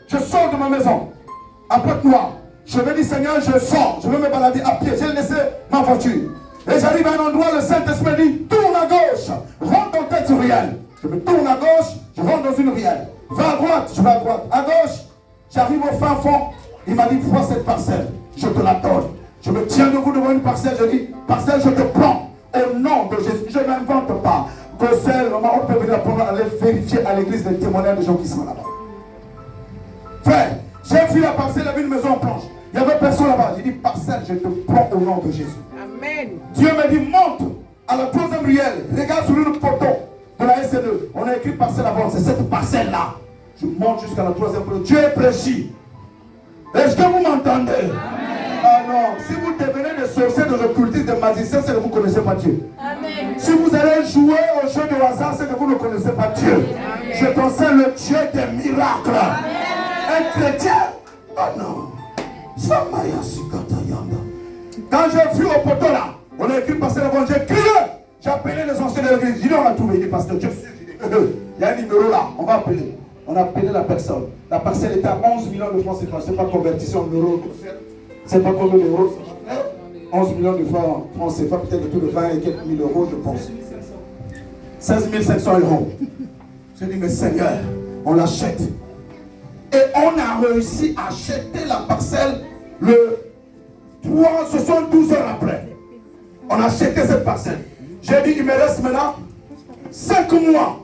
je sors de ma maison, à Pointe Noire. Je me dis, Seigneur, je sors, je veux me balader à pied. J'ai laissé ma voiture. Et j'arrive à un endroit, le Saint-Esprit dit, tourne à gauche, rentre dans tête ruelle. Je me tourne à gauche, je rentre dans une ruelle. Va à droite, je vais à droite. À gauche, j'arrive au fin fond. Il m'a dit, vois cette parcelle, je te la donne. Je me tiens debout devant une parcelle, je dis, parcelle, je te prends. Au nom de Jésus, je n'invente pas. Parcelle, on peut venir prendre, aller vérifier à l'église les témoignages des gens qui sont là-bas. Frère, j'ai vu la parcelle, il y avait une maison en planche. Il n'y avait personne là-bas. J'ai dit, parcelle, je te prends au nom de Jésus. Amen. Dieu m'a dit, monte à la troisième ruelle. Regarde sur le poteau de la SNE. On a écrit parcelle avant. C'est cette parcelle-là. Je monte jusqu'à la troisième ruelle. Dieu est précis. Est-ce que vous m'entendez? Ah non. Si vous devenez des sorciers, des occultistes, des magiciens, c'est que vous ne connaissez pas Dieu. Amen. Si vous allez jouer au jeu de hasard, c'est que vous ne connaissez pas Dieu. Amen. Je t'enseigne le Dieu des miracles. Amen. Un chrétien? Oh non. Quand j'ai vu au poteau là, on a écrit pasteur avant, j'ai crié, j'ai appelé les anciens de l'église. J'ai dit, on a trouvé, il dit pasteur, Dieu, il y a un numéro là, on va appeler. On a appelé la personne. La parcelle était à 11 millions de francs CFA. Je ne sais pas convertir en euros. Je ne sais pas combien d'euros. 11 millions de francs CFA, peut-être autour de 20 et quelques mille euros, je pense. 16 500 euros. J'ai dit, mais Seigneur, on l'achète. Et on a réussi à acheter la parcelle le 72 heures après. On a acheté cette parcelle. J'ai dit, il me reste maintenant 5 mois.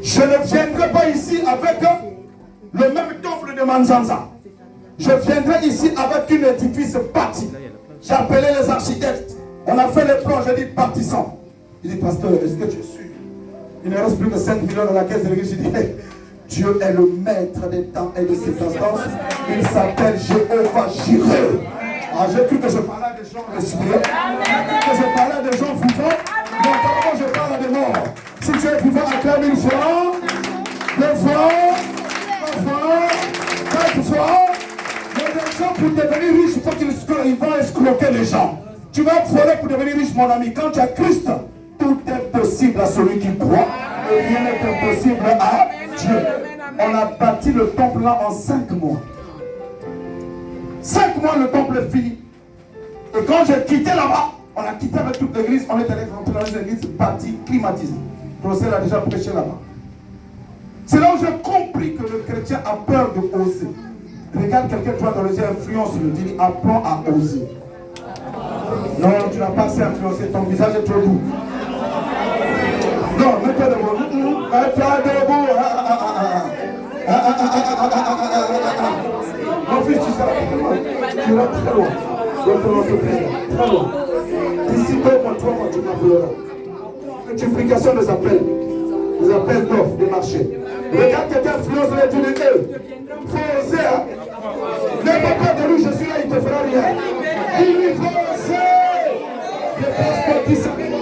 Je ne viendrai pas ici avec le même temple de Manzanza. Je viendrai ici avec un édifice bâti. J'ai appelé les architectes. On a fait les plans. J'ai dit, bâtissons. Il dit, pasteur, est-ce que tu es sûr? Il ne reste plus que 5 millions dans la caisse de l'église. Je dis, Dieu est le maître des temps et de circonstances. Il s'appelle Jéhovah Jireh. Ah, j'ai cru que je parlais à des gens respirés. Que je parlais à des gens vivants. Mais apparemment, je parle à des morts. Si tu es vivant, acclame une fois, 2 fois, 3 fois, 4 fois. Mais les gens, pour devenir riches, il faut qu'ils vont escroquer les gens. Tu vas voler pour devenir riche, mon ami. Quand tu as Christ, tout est possible à celui qui croit. Et rien n'est impossible à Dieu. On a bâti le temple là en 5 mois. 5 mois, le temple est fini. Et quand j'ai quitté là-bas, on a quitté avec toute l'église, on est allé rentrer dans une église bâtie, climatisée. Le professeur a déjà prêché là-bas. C'est là où j'ai compris que le chrétien a peur de oser. Regarde quelqu'un, toi, dans les yeux, influence-le. Dis, apprends à oser. Non, tu n'as pas assez influencé, ton visage est trop doux. Non, mets-toi debout. Mets-toi debout. Mon fils, tu seras très loin. Tu vas très loin. Très loin. D'ici 2 mois, 3 mois, tu m'appelleras. Multiplication des appels. Des appels d'offres, des marchés. Regarde quelqu'un influence les dieux de Dieu. Il faut oser. N'aie pas peur de lui, je suis là, il ne te fera rien. Il faut oser. Des places qui s'appellent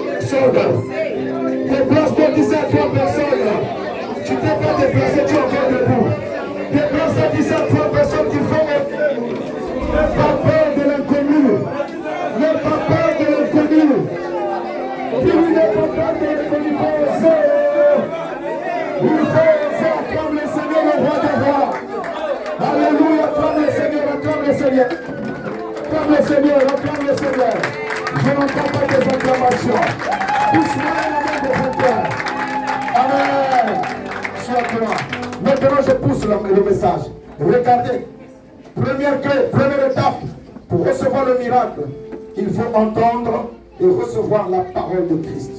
des places qui à 3 personnes. Tu t'es pas déplacé, tu es encore debout. Des places qui à 3 personnes qui font. N'aie pas peur de l'inconnu. N'aie pas peur de l'inconnu. Dis-lui, n'aie pas peur de l'inconnu. Il faut oser. Il faut oser. Acclame le Seigneur, le roi des rois. Alléluia, acclame le Seigneur, acclame le Seigneur. Acclame le Seigneur, acclame le Seigneur. Je n'entends pas des acclamations. Pousse-moi la main de ton cœur. Amen. Sois toi. Maintenant, je pousse le message. Regardez. Première clé, première étape. Pour recevoir le miracle, il faut entendre et recevoir la parole de Christ.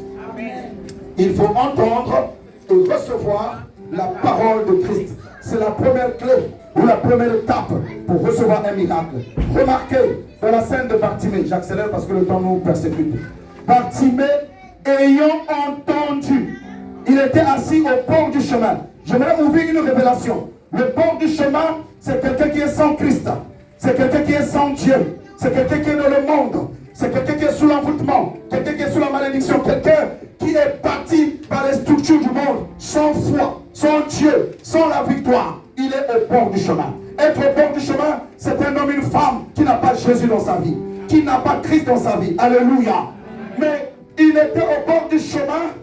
Il faut entendre et recevoir la parole de Christ. C'est la première clé ou la première étape pour recevoir un miracle. Remarquez dans la scène de Bartimée, j'accélère parce que le temps nous persécute. Bartimée, ayant entendu, il était assis au bord du chemin. J'aimerais ouvrir une révélation. Le bord du chemin, c'est quelqu'un qui est sans Christ. C'est quelqu'un qui est sans Dieu. C'est quelqu'un qui est dans le monde. C'est quelqu'un qui est sous l'envoûtement. Quelqu'un qui est sous la malédiction. Quelqu'un qui est bâti par les structures du monde. Sans foi, sans Dieu, sans la victoire. Il est au bord du chemin. Être au bord du chemin, c'est un homme, une femme qui n'a pas Jésus dans sa vie. Qui n'a pas Christ dans sa vie. Alléluia. Mais il était au bord du chemin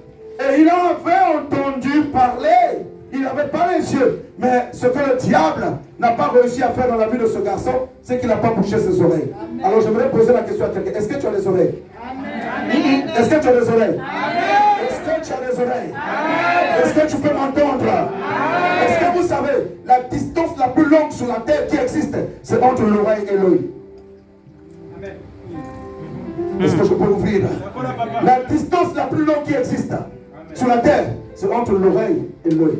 et il avait entendu parler. Il avait n'avait pas les yeux. Mais ce que le diable n'a pas réussi à faire dans la vie de ce garçon, c'est qu'il n'a pas bouché ses oreilles. Amen. Alors j'aimerais poser la question à quelqu'un. Est-ce que tu as des oreilles? Amen. Est-ce que tu as des oreilles? Amen. Est-ce que tu as des oreilles? Amen. Est-ce que tu peux m'entendre? Est-ce que vous savez, la distance la plus longue sur la terre qui existe, c'est entre l'oreille et l'œil. Est-ce que je peux ouvrir? La distance la plus longue qui existe sur la terre, c'est entre l'oreille et l'œil.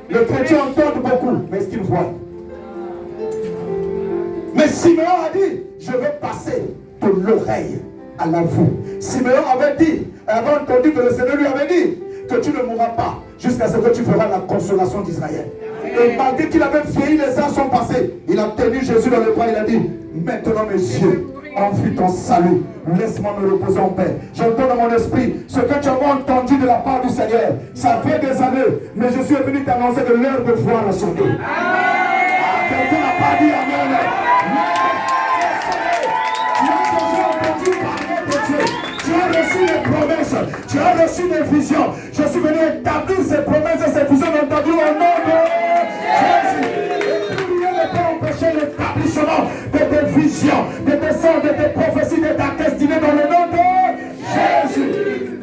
Les chrétiens entendent beaucoup, mais est-ce qu'ils voient? Mais Simeon a dit, je vais passer de l'oreille à la vue. Simeon avait dit, avait entendu que le Seigneur lui avait dit que tu ne mourras pas jusqu'à ce que tu feras la consolation d'Israël. Et malgré qu'il avait vieilli, les ans sont passés. Il a tenu Jésus dans les bras, il a dit, maintenant mes yeux ont vu ton salut. Laisse-moi me reposer en paix. J'entends dans mon esprit ce que tu avais entendu de la part du Seigneur. Ça fait des années, mais je suis venu t'annoncer que l'heure de voir a sonné. Quelqu'un n'a pas dit amen. Tu as reçu des promesses, tu as reçu des visions. Je suis venu établir ces promesses et ces visions entendues au nom de Jésus. Et plus rien ne peut empêcher l'établissement de tes visions, de tes sons, de tes prophéties, de ta destinée dans le nom de Jésus.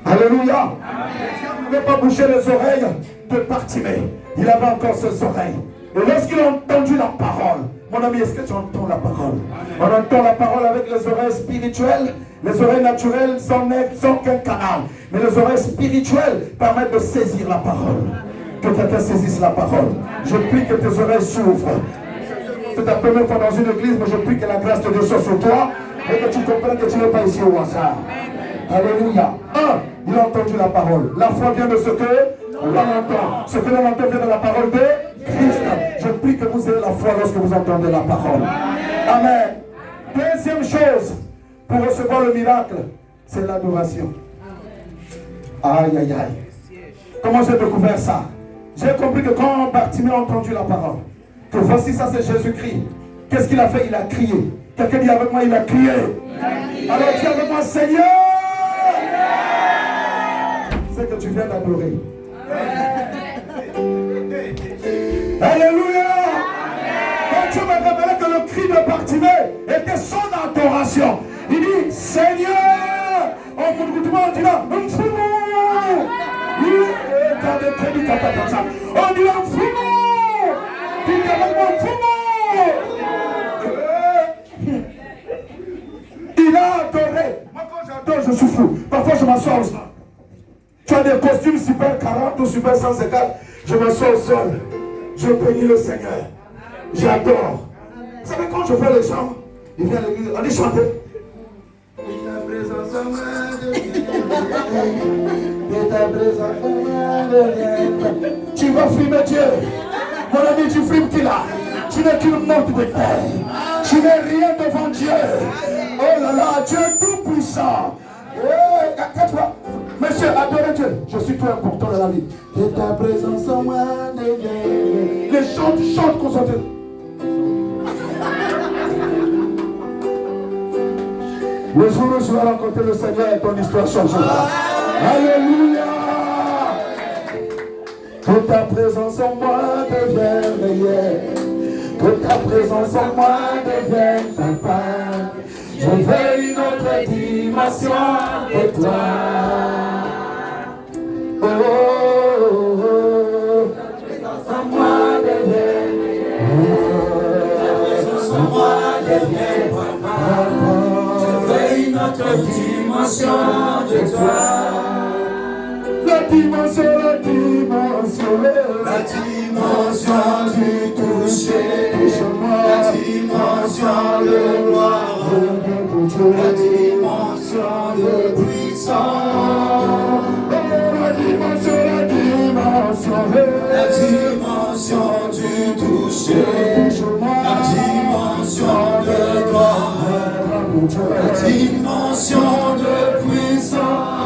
Alléluia. Il n'avait pas bouché les oreilles de Bartimée. Il avait encore ses oreilles. Et lorsqu'il a entendu la parole, mon ami, est-ce que tu entends la parole? On entend la parole avec les oreilles spirituelles. Les oreilles naturelles sont qu'un canal. Mais les oreilles spirituelles permettent de saisir la parole. Que quelqu'un saisisse la parole. Je prie que tes oreilles s'ouvrent. C'est ta première fois dans une église, mais je prie que la grâce de Dieu soit sur toi et que tu comprennes que tu n'es pas ici au hasard. Alléluia. Il a entendu la parole. La foi vient de ce que l'on entend. Ce que l'on entend vient de la parole de Christ. Je prie que vous ayez la foi lorsque vous entendez la parole. Amen. Deuxième chose, pour recevoir le miracle, c'est l'adoration. Aïe, aïe, aïe. Comment j'ai découvert ça? J'ai compris que quand Bartimée a entendu la parole, que voici ça c'est Jésus-Christ, qu'est-ce qu'il a fait? Il a crié. Quelqu'un dit avec moi, il a crié. Alors dis avec moi, Seigneur, c'est que tu viens d'adorer. Alléluia. Quand Dieu m'a révélé que le cri de Bartimée était son adoration. Il dit, Seigneur, on dit là, on dit là, il a adoré. Moi quand j'adore, je suis fou. Parfois je m'assois au sol. Tu as des costumes super 40 ou super 150. Je m'assois au sol. Je bénis le Seigneur. J'adore. Vous savez quand je vois les gens, ils viennent à l'église, on dit chanter. Tu vas frimer Dieu. Mon ami, tu frimes qui là? Tu n'es qu'une morte de terre. Tu n'es rien devant Dieu. Oh là là, Dieu est tout puissant. Monsieur, adorez Dieu. Je suis tout important dans la vie. Que ta présence en moi devienne. Les gens chantent concentrés. Le jour où tu vas rencontrer le Seigneur et ton histoire changera. Alléluia. Que ta présence en moi devienne réelle. Que ta présence en moi devienne ta part. Je veux une autre dimension de toi. Oh, oh, oh. Ta présence en moi devienne réelle. Ta présence en moi devienne ta part. Notre dimension de toi. La dimension du toucher. La dimension de gloire. La dimension de puissance. La dimension du toucher. La dimension de gloire. La dimension de puissance.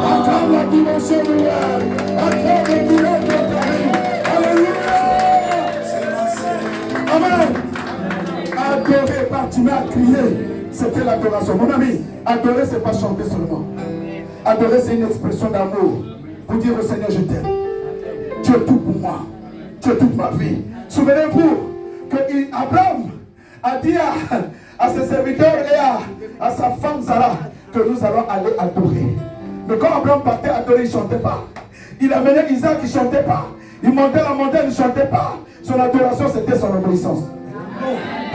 Encore la dimension de l'âme. Encore le dimension de Paris. Alléluia. Amen. Adorer, Bartimée a crié. C'était l'adoration. Mon ami, adorer, c'est pas chanter seulement. Adorer, c'est une expression d'amour. Pour dire au Seigneur, je t'aime. Tu es tout pour moi. Tu es toute ma vie. Souvenez-vous que Abraham a dit à ses serviteurs et à sa femme Sarah que nous allons aller adorer. Mais quand Abraham partait adorer, il ne chantait pas. Il amenait Isaac, il ne chantait pas. Il montait la montagne, il ne chantait pas. Son adoration, c'était son obéissance.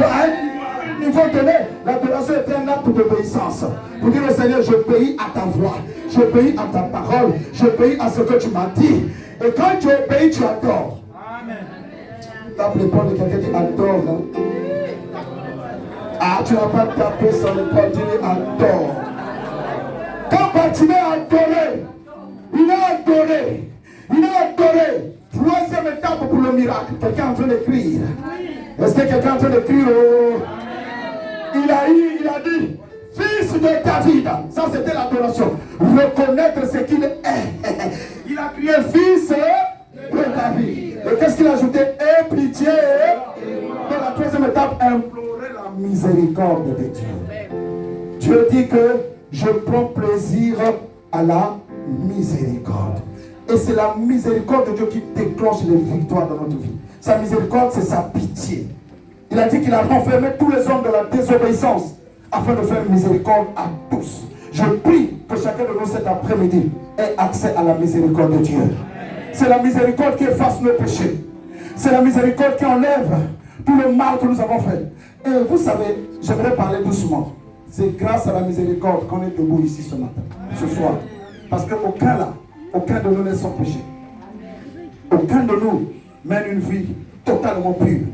À un niveau donné, l'adoration était un acte d'obéissance. Pour dire au Seigneur, j'obéis à ta voix, j'obéis à ta parole, j'obéis à ce que tu m'as dit. Et quand tu obéis, tu adores. Amen. Tape l'épaule de quelqu'un qui adore. Hein? Ah, tu n'as pas tapé sur l'épaule, tu adore. Quand Bartimée a adoré, il a adoré. Il a adoré. Troisième étape pour le miracle. Quelqu'un est en train d'écrire. Est-ce que quelqu'un est en train d'écrire? Il a dit, fils de David. Ça, c'était l'adoration. Reconnaître ce qu'il est. Il a crié, fils de David. Et qu'est-ce qu'il a ajouté? Aie pitié. Dans la troisième étape, implorer la miséricorde de Dieu. Dieu dit que je prends plaisir à la miséricorde. Et c'est la miséricorde de Dieu qui déclenche les victoires dans notre vie. Sa miséricorde, c'est sa pitié. Il a dit qu'il a renfermé tous les hommes de la désobéissance afin de faire miséricorde à tous. Je prie que chacun de nous cet après-midi ait accès à la miséricorde de Dieu. C'est la miséricorde qui efface nos péchés. C'est la miséricorde qui enlève tout le mal que nous avons fait. Et vous savez, j'aimerais parler doucement. C'est grâce à la miséricorde qu'on est debout ici ce matin, ce soir. Parce qu'aucun de nous n'est sans péché. Aucun de nous mène une vie totalement pure.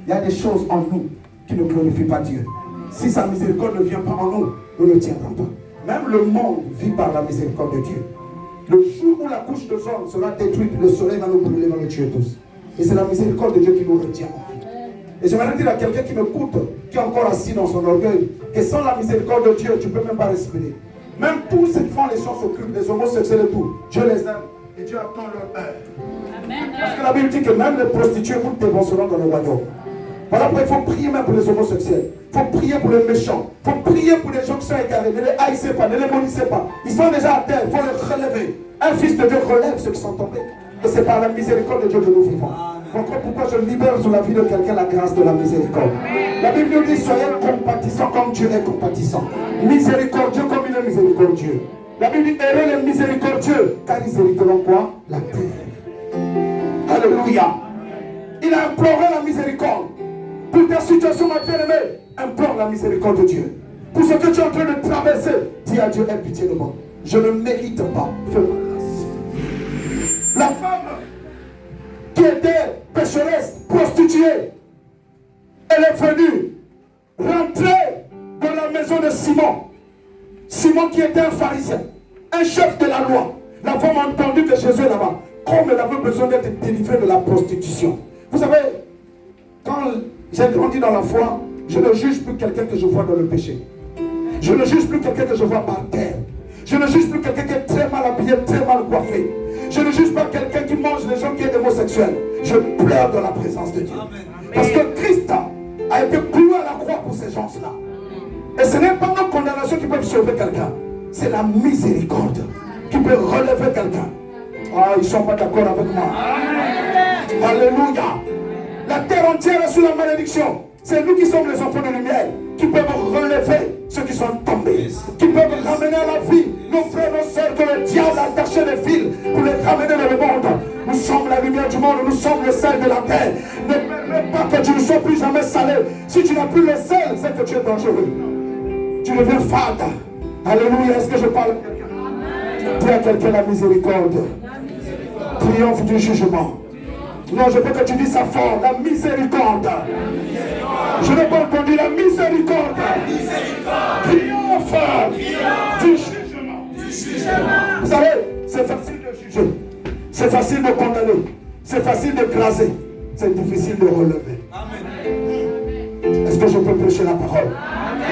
Il y a des choses en nous qui ne glorifient pas Dieu. Si sa miséricorde ne vient pas en nous, nous ne tiendrons pas. Même le monde vit par la miséricorde de Dieu. Le jour où la couche de zone sera détruite, le soleil va nous brûler, va nous tuer tous. Et c'est la miséricorde de Dieu qui nous retient en vie. Et j'aimerais dire à quelqu'un qui m'écoute, qui est encore assis dans son orgueil, que sans la miséricorde de Dieu, tu ne peux même pas respirer. Même tous ceux qui font les choses occultes, les homosexuels et tout, Dieu les aime et Dieu attend leur heure. Parce que la Bible dit que même les prostituées vous dévanceront dans le royaume. Voilà pourquoi il faut prier même pour les homosexuels. Il faut prier pour les méchants. Il faut prier pour les gens qui sont égarés. Ne les haïssez pas, ne les maudissez pas. Ils sont déjà à terre, il faut les relever. Un fils de Dieu relève ceux qui sont tombés. Et c'est par la miséricorde de Dieu que nous vivons. Pourquoi je libère sur la vie de quelqu'un la grâce de la miséricorde. La Bible nous dit, soyez compatissants comme Dieu est compatissant. Miséricordieux comme il est miséricordieux. La Bible dit, heureux les miséricordieux, car ils hériteront quoi? La terre. Alléluia. Il a imploré la miséricorde. Pour ta situation, ma bien-aimée, implore la miséricorde de Dieu. Pour ce que tu es en train de traverser, dis à Dieu, aie pitié de moi. Je ne mérite pas. Fais-moi grâce. La femme qui était pécheresse, prostituée, elle est venue rentrer dans la maison de Simon. Simon qui était un pharisien, un chef de la loi. La femme a entendu que Jésus est là-bas. Comme elle avait besoin d'être délivrée de la prostitution. Vous savez, quand j'ai grandi dans la foi, je ne juge plus quelqu'un que je vois dans le péché. Je ne juge plus quelqu'un que je vois par terre. Je ne juge plus quelqu'un qui est très mal habillé, très mal coiffé. Je ne juge pas quelqu'un qui mange les gens qui est homosexuel. Je pleure dans la présence de Dieu. Parce que Christ a été cloué à la croix pour ces gens-là. Et ce n'est pas nos condamnations qui peuvent sauver quelqu'un. C'est la miséricorde qui peut relever quelqu'un. Ah, ils ne sont pas d'accord avec moi. Alléluia. La terre entière est sous la malédiction. C'est nous qui sommes les enfants de lumière qui peuvent relever ceux qui sont tombés, qui peuvent ramener à la vie nos frères, nos soeurs que le diable a attaché les fils pour les ramener dans le monde. Nous sommes la lumière du monde, nous sommes le sel de la terre. Ne permets pas que tu ne sois plus jamais salé. Si tu n'as plus le sel, c'est que tu es dangereux. Tu deviens fade. Alléluia. Est-ce que je parle à quelqu'un? Dis à quelqu'un la miséricorde. Triomphe du jugement. Non, je veux que tu dises ça fort. La miséricorde. Je n'ai pas entendu la miséricorde. Triomphe du jugement. Vous savez, c'est facile de juger. C'est facile de condamner. C'est facile de craser. C'est difficile de relever. Est-ce que je peux prêcher la parole?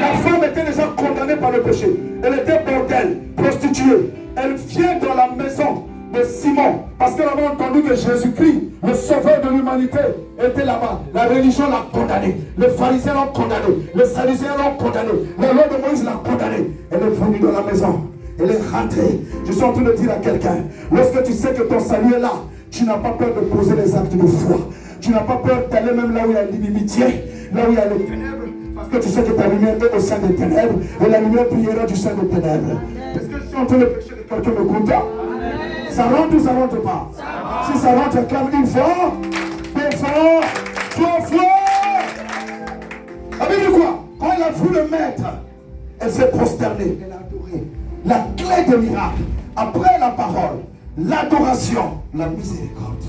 La femme était déjà condamnée par le péché. Elle était bordelle, prostituée. Elle vient dans la maison de Simon parce qu'elle avait entendu que Jésus-Christ, le sauveur de l'humanité, était là-bas. La religion l'a condamné. Les pharisiens l'ont condamné. Les sadducéens l'ont condamné. La loi de Moïse l'a condamné. Elle est venue dans la maison. Elle est rentrée. Je suis en train de dire à quelqu'un, lorsque tu sais que ton salut est là, tu n'as pas peur de poser les actes de foi. Tu n'as pas peur d'aller même là où il y a l'inimitié, là où il y a les ténèbres, parce que tu sais que ta lumière est au sein des ténèbres, et la lumière brillera du sein des ténèbres. Est-ce que je suis en train de pécher de quelqu'un me goûte? Ça rentre ou ça rentre pas? Si ça rentre, acclame une fois, deux fois, trois fois. La Bible dit quoi? Quand elle a vu le maître, elle s'est prosternée, elle a adoré. La clé des miracles, après la parole, l'adoration, la miséricorde.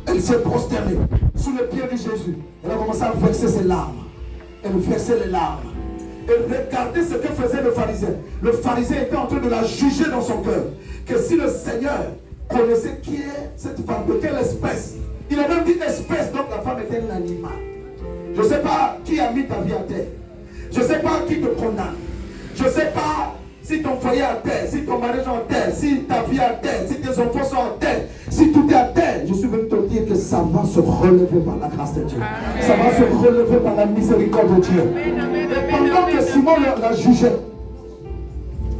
Elle s'est prosternée sous les pieds de Jésus. Elle a commencé à verser ses larmes. Elle versait les larmes. Elle regardait ce que faisait le pharisien. Le pharisien était en train de la juger dans son cœur. Que si le Seigneur connaissait qui est cette femme, de quelle espèce. Il a même dit espèce, donc la femme était un animal. Je ne sais pas qui a mis ta vie à terre. Je ne sais pas qui te condamne. Je ne sais pas si ton foyer est à terre, si ton mariage est à terre, si ta vie est à terre, si tes enfants sont à terre, si tout est à terre. Je suis venu te dire que ça va se relever par la grâce de Dieu. Ça va se relever par la miséricorde de Dieu. Et pendant que Simon la jugeait,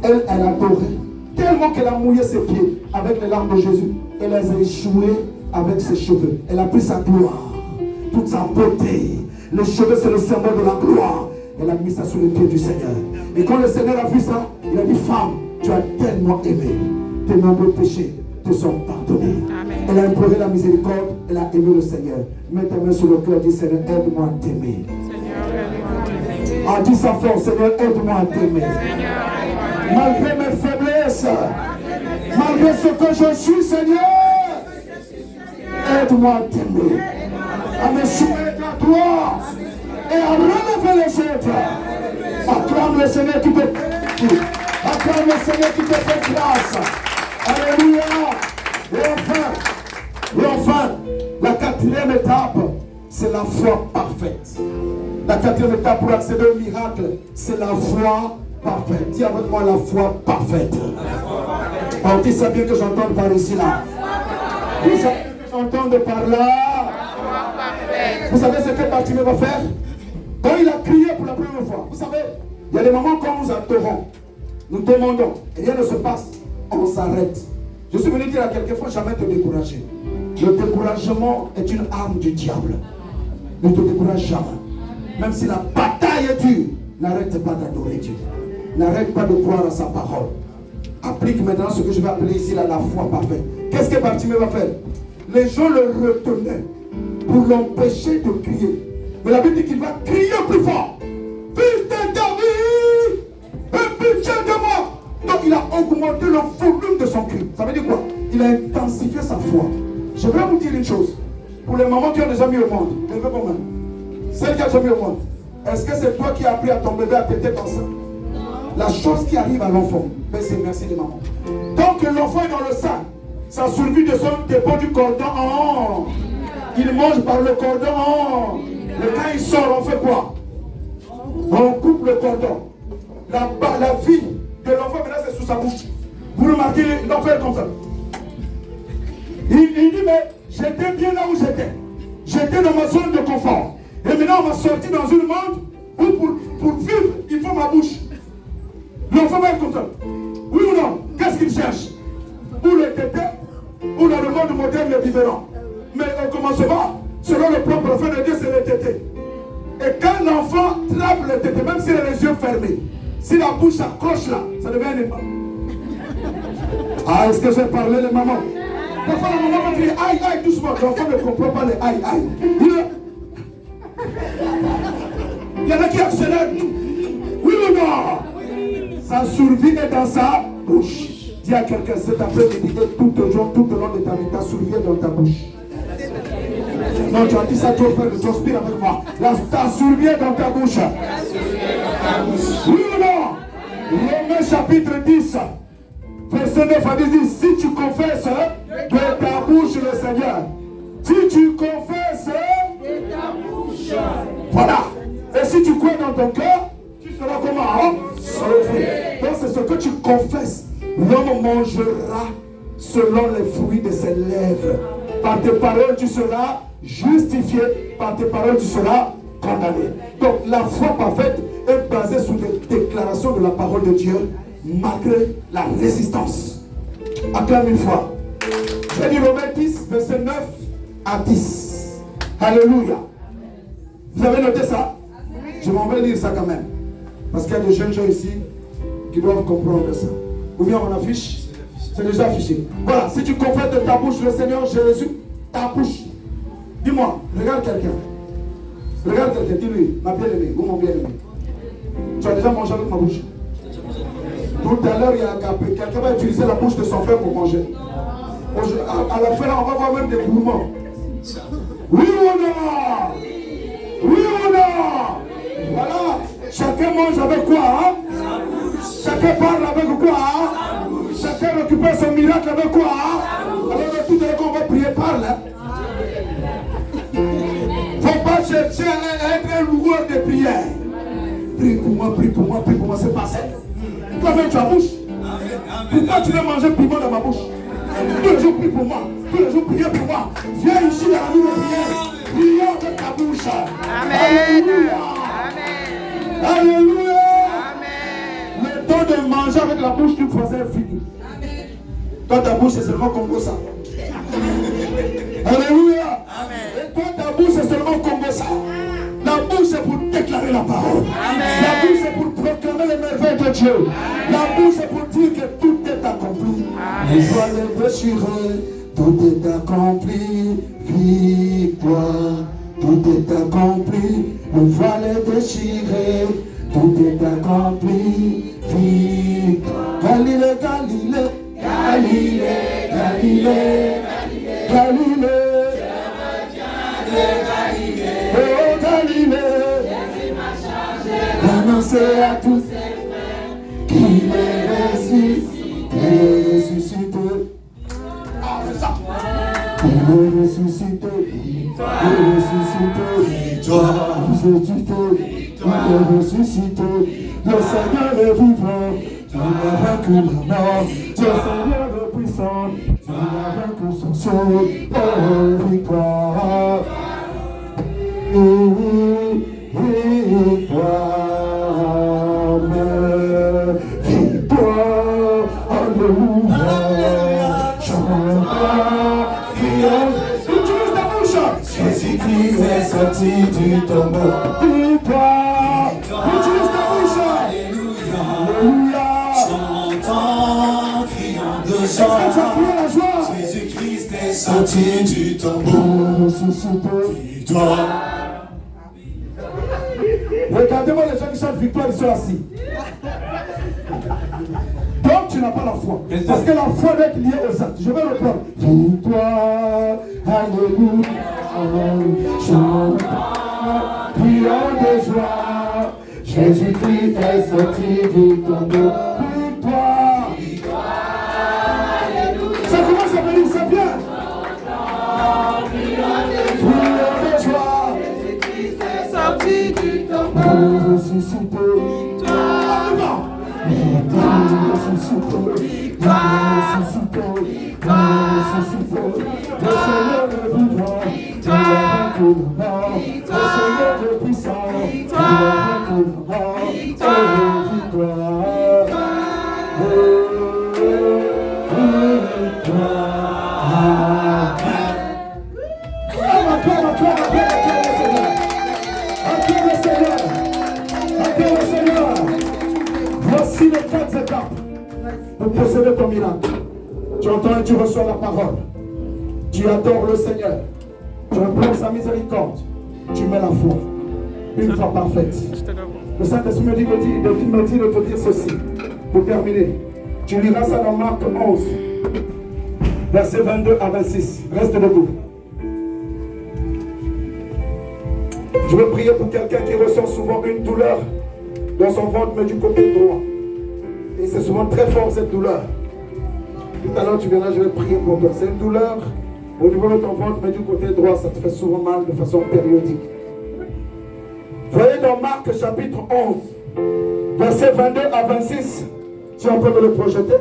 elle adorait. Tellement qu'elle a mouillé ses pieds avec les larmes de Jésus. Elle les a échoués avec ses cheveux. Elle a pris sa gloire, toute sa beauté. Les cheveux, c'est le symbole de la gloire. Elle a mis ça sous les pieds du Seigneur. Et quand le Seigneur a vu ça, il a dit, femme, tu as tellement aimé. Tes nombreux péchés te sont pardonnés. Amen. Elle a imploré la miséricorde. Elle a aimé le Seigneur. Mets ta main sur le cœur et dis, Seigneur, aide-moi à t'aimer. Ah, dis ça fort, Seigneur, aide-moi à t'aimer. Malgré mes faiblesses, malgré ce que je suis, Seigneur, aide-moi à t'aimer, à me soumettre à toi et à relever les autres. Acclame le Seigneur qui te fait. Acclame le Seigneur qui te fait grâce. Alléluia. Et enfin, la quatrième étape, c'est la foi parfaite. La quatrième étape pour accéder au miracle, c'est la foi parfaite. Dis avec moi la foi parfaite. On dit ça bien que j'entende par ici là. Vous savez ce que j'entends par là. Vous savez ce que Bartimée va faire? Quand il a crié pour la première fois, vous savez, il y a des moments quand nous adorons, nous demandons, et rien ne se passe, on s'arrête. Je suis venu dire à quelqu'un, il ne faut jamais te décourager. Le découragement est une arme du diable. Ne te décourage jamais. Même si la bataille est dure, n'arrête pas d'adorer Dieu. N'arrête pas de croire à sa parole. Applique maintenant ce que je vais appeler ici la foi parfaite. Qu'est-ce que Bartimée va faire? Les gens le retenaient pour l'empêcher de crier. Mais la Bible dit qu'il va crier plus fort. Fils de David, aie pitié de moi. Donc il a augmenté le volume de son cri. Ça veut dire quoi? Il a intensifié sa foi. Je vais vous dire une chose. Pour les mamans qui ont déjà mis au monde, levez vos mains. Celle qui a déjà mis au monde. Est-ce que c'est toi qui as appris à ton bébé à péter comme ça? La chose qui arrive à l'enfant, ben c'est merci les mamans. Tant que l'enfant est dans le sein, ça survit de son dépôt du cordon en. Il mange par le cordon en. Et quand il sort, on fait quoi? On coupe le cordon. La vie de l'enfant, maintenant, c'est sous sa bouche. Vous remarquez, l'enfant est comme ça. Il dit, mais j'étais bien là où j'étais. J'étais dans ma zone de confort. Et maintenant, on m'a sorti dans une monde où pour vivre, il faut ma bouche. L'enfant va être comme ça. Oui ou non? Qu'est-ce qu'il cherche? Ou le tété, ou dans le monde moderne, le biberon. Mais au commencement, selon le plan prophète de Dieu, c'est le tété. Et quand l'enfant trappe le tété, même s'il a les yeux fermés, si la bouche accroche là, ça devient un élément. Ah, est-ce que j'ai parlé les mamans? Parfois la maman va crier aïe, aïe, doucement. L'enfant ne comprend pas les aïe, aïe. Il y en a qui accélèrent. Oui ou non? Sa survie est dans sa bouche. Dis à quelqu'un cet après-midi et tout au long de ta vie, ta survie est dans ta bouche. Non, tu as dit ça, tu inspires avec moi. Ta survie est dans ta bouche. Oui ou non? Romains chapitre 10, verset 9 à 10, si tu confesses de ta bouche le Seigneur, si tu confesses de ta bouche, voilà. Et si tu crois dans ton cœur, tu seras comment? Sauvé. Donc c'est ce que tu confesses. L'homme mangera selon les fruits de ses lèvres. Par tes paroles, tu seras justifié. Par tes paroles, tu seras condamné. Donc la foi parfaite est basée sur les déclarations de la parole de Dieu, malgré la résistance. Acclame une fois. J'ai dit Romains 10, verset 9 à 10. Alléluia. Vous avez noté ça? Je m'en vais lire ça quand même. Parce qu'il y a des jeunes gens ici qui doivent comprendre ça. Ou bien on affiche? C'est déjà affiché. Voilà, si tu confesses de ta bouche le Seigneur Jésus, ta bouche. Dis-moi, regarde quelqu'un. Regarde quelqu'un, dis-lui, ma bien-aimée, ou mon bien-aimé. Tu as déjà mangé avec ma bouche? Tout à l'heure, il y a agapé. Quelqu'un va utiliser la bouche de son frère pour manger. À la fin, on va voir même des mouvements. Oui ou non? Oui ou non? Voilà. Chacun mange avec quoi? Hein? Chacun parle avec quoi? Hein? Chacun récupère son miracle avec quoi? Hein? Alors tout à l'heure qu'on va prier, parle. Hein? Faut pas chercher à être un loueur de prière. Prie pour moi, prie pour moi, prie pour moi, c'est passé. Toi-même tu as bouche. Pourquoi tu veux manger piment dans ma bouche? Tous les jours prie pour moi, tous les jours priez pour moi. Viens ici dans la nuit de prière. Prions avec ta bouche. Amen. Alléluia. Alléluia. Amen. Le temps de manger avec la bouche du voisin est fini. Toi ta bouche c'est seulement comme ça. Alléluia. Et toi ta bouche c'est seulement comme ça. La bouche c'est pour déclarer la parole. Amen. La bouche c'est pour proclamer les merveilles de Dieu. Amen. La bouche c'est pour dire que tout est accompli. Les voiles déchirées, tout est accompli. Victoire, tout est accompli. Le voile est déchiré, tout est accompli. Victoire. Galilée, Galilée, Galilée, Galilée, Galilée. Oh Galilée, annoncez à tous ses frères qu'il est ressuscité. Ah, c'est ça. Il est ressuscité, il est ressuscité, victoire, ressuscité, il est ressuscité. Le Seigneur est vivant, il a vaincu la mort. Le Seigneur est puissant, il a vaincu son sceau. Oh, victoire. Victoire, victoire, alléluia, chante, crions, utilise ta bouche. Jésus-Christ est sorti du tombeau. Victoire, utilise ta bouche. Alléluia, chantons, crions de joie. Jésus-Christ est sorti du tombeau. Victoire. Regardez-moi les gens qui chantent victoire, ils sont assis. Donc tu n'as pas la foi. Parce que la foi doit être liée aux actes. Je vais reprendre. Victoire, alléluia, chante, prions de joie. Jésus-Christ est sorti du tombeau. Victoire, alléluia. Ça commence à venir, c'est bien. Prions de joie. Jésus-Christ est sorti du tombeau. Ressuscité. Victoire. Le Seigneur est vivant, il a vaincu la mort. Le Seigneur est puissant, il a vaincu la mort. Voici les 4 étapes pour posséder ton miracle. Tu entends et tu reçois la parole. Tu adores le Seigneur. Tu implores sa miséricorde. Tu mets la foi. Une foi parfaite. Le Saint-Esprit me dit de te dire ceci. Pour terminer. Tu liras ça dans Marc 11. Versets 22 à 26. Reste debout. Je veux prier pour quelqu'un qui ressent souvent une douleur dans son ventre, mais du côté droit. Et c'est souvent très fort cette douleur. Tout à l'heure tu viendras, je vais prier pour toi. C'est une douleur au niveau de ton ventre, mais du côté droit, ça te fait souvent mal de façon périodique. Voyez dans Marc chapitre 11, versets 22 à 26, si on peut me le projeter,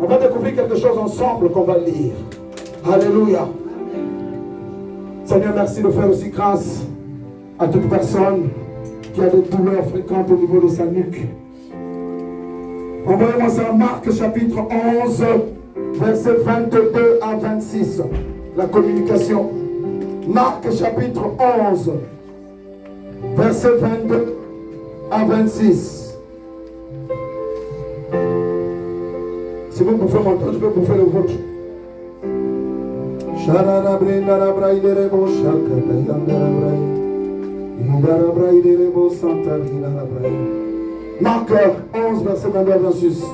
on va découvrir quelque chose ensemble qu'on va lire. Alléluia. Seigneur, merci de faire aussi grâce à toute personne qui a des douleurs fréquentes au niveau de sa nuque. Envoyez-moi ça, Marc chapitre 11, versets 22 à 26. la communication. Marc chapitre 11, verset 22 à 26. Si vous bouffez mon temps, je vais bouffer le vôtre. Marc 11, verset 22 à 26.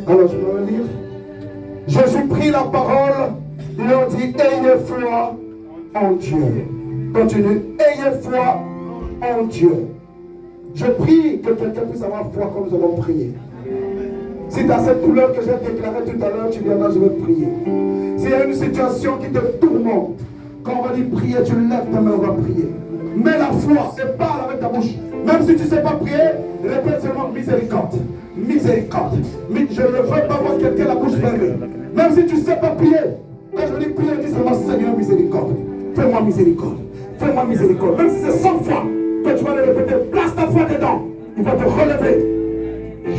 Alors je vais lire. Jésus prit la parole, il leur dit, ayez foi en Dieu. Continue, ayez foi en Dieu. Je prie que quelqu'un puisse avoir foi comme nous avons prié. Si tu as cette douleur que j'ai déclarée tout à l'heure, tu viendras, je vais prier. S'il y a une situation qui te tourmente, quand on va dire prier, tu lèves ta main, on va prier. Mets la foi et parle avec ta bouche. Même si tu ne sais pas prier, répète seulement miséricorde. Miséricorde. Je ne veux pas voir quelqu'un la bouche fermée. Même si tu ne sais pas prier, quand je dis prier, dis seulement Seigneur miséricorde. Fais-moi miséricorde. Fais-moi miséricorde. Même si c'est 100 fois que tu vas le répéter, place ta foi dedans. Il va te relever. Il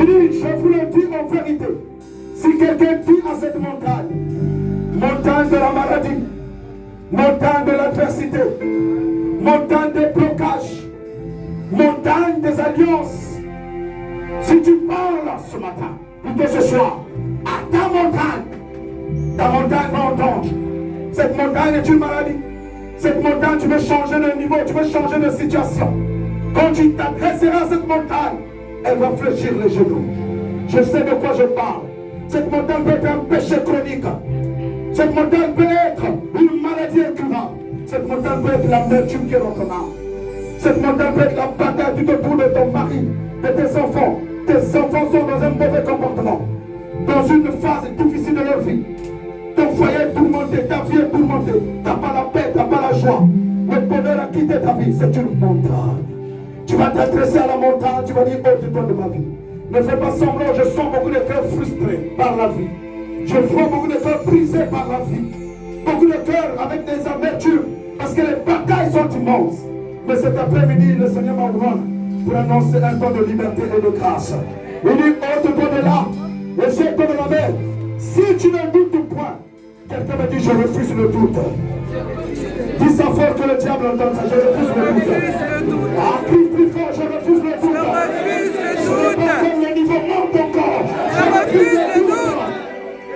dit, je vous le dis en vérité. Si quelqu'un dit à cette montagne, montagne de la maladie, montagne de l'adversité, montagne des blocages, montagne des alliances, si tu parles ce matin, plutôt ce soir, à ta montagne va entendre. Cette montagne est une maladie. Cette montagne, tu veux changer de niveau, tu veux changer de situation. Quand tu t'adresseras à cette montagne, elle va fléchir les genoux. Je sais de quoi je parle. Cette montagne peut être un péché chronique. Cette montagne peut être une maladie incurable. Cette montagne peut être l'amertume qui est dans ton âme. Cette montagne peut être la bataille tout autour de ton mari, de tes enfants. Tes enfants sont dans un mauvais comportement, dans une phase difficile de leur vie. Ton foyer est tourmenté, ta vie est tourmentée. Tu n'as pas la paix, tu n'as pas la joie. Le bonheur a quitté ta vie, c'est une montagne. Tu vas t'adresser à la montagne, tu vas dire, oh, tu donnes de ma vie. Ne fais pas semblant, je sens beaucoup de cœurs frustrés par la vie. Je vois beaucoup de cœurs brisés par la vie. Beaucoup de cœurs avec des amertumes, parce que les batailles sont immenses. Mais cet après-midi, le Seigneur m'envoie pour annoncer un temps de liberté et de grâce. Il dit, ôte-toi de là, et jette-toi de la mer. Si tu ne doutes point, quelqu'un me dit, je refuse le doute. Dis ça fort que le diable entende ça, je refuse le doute. Ah, crie plus fort, je refuse le doute. Je refuse le doute. Comme le niveau monte encore. Je refuse le doute.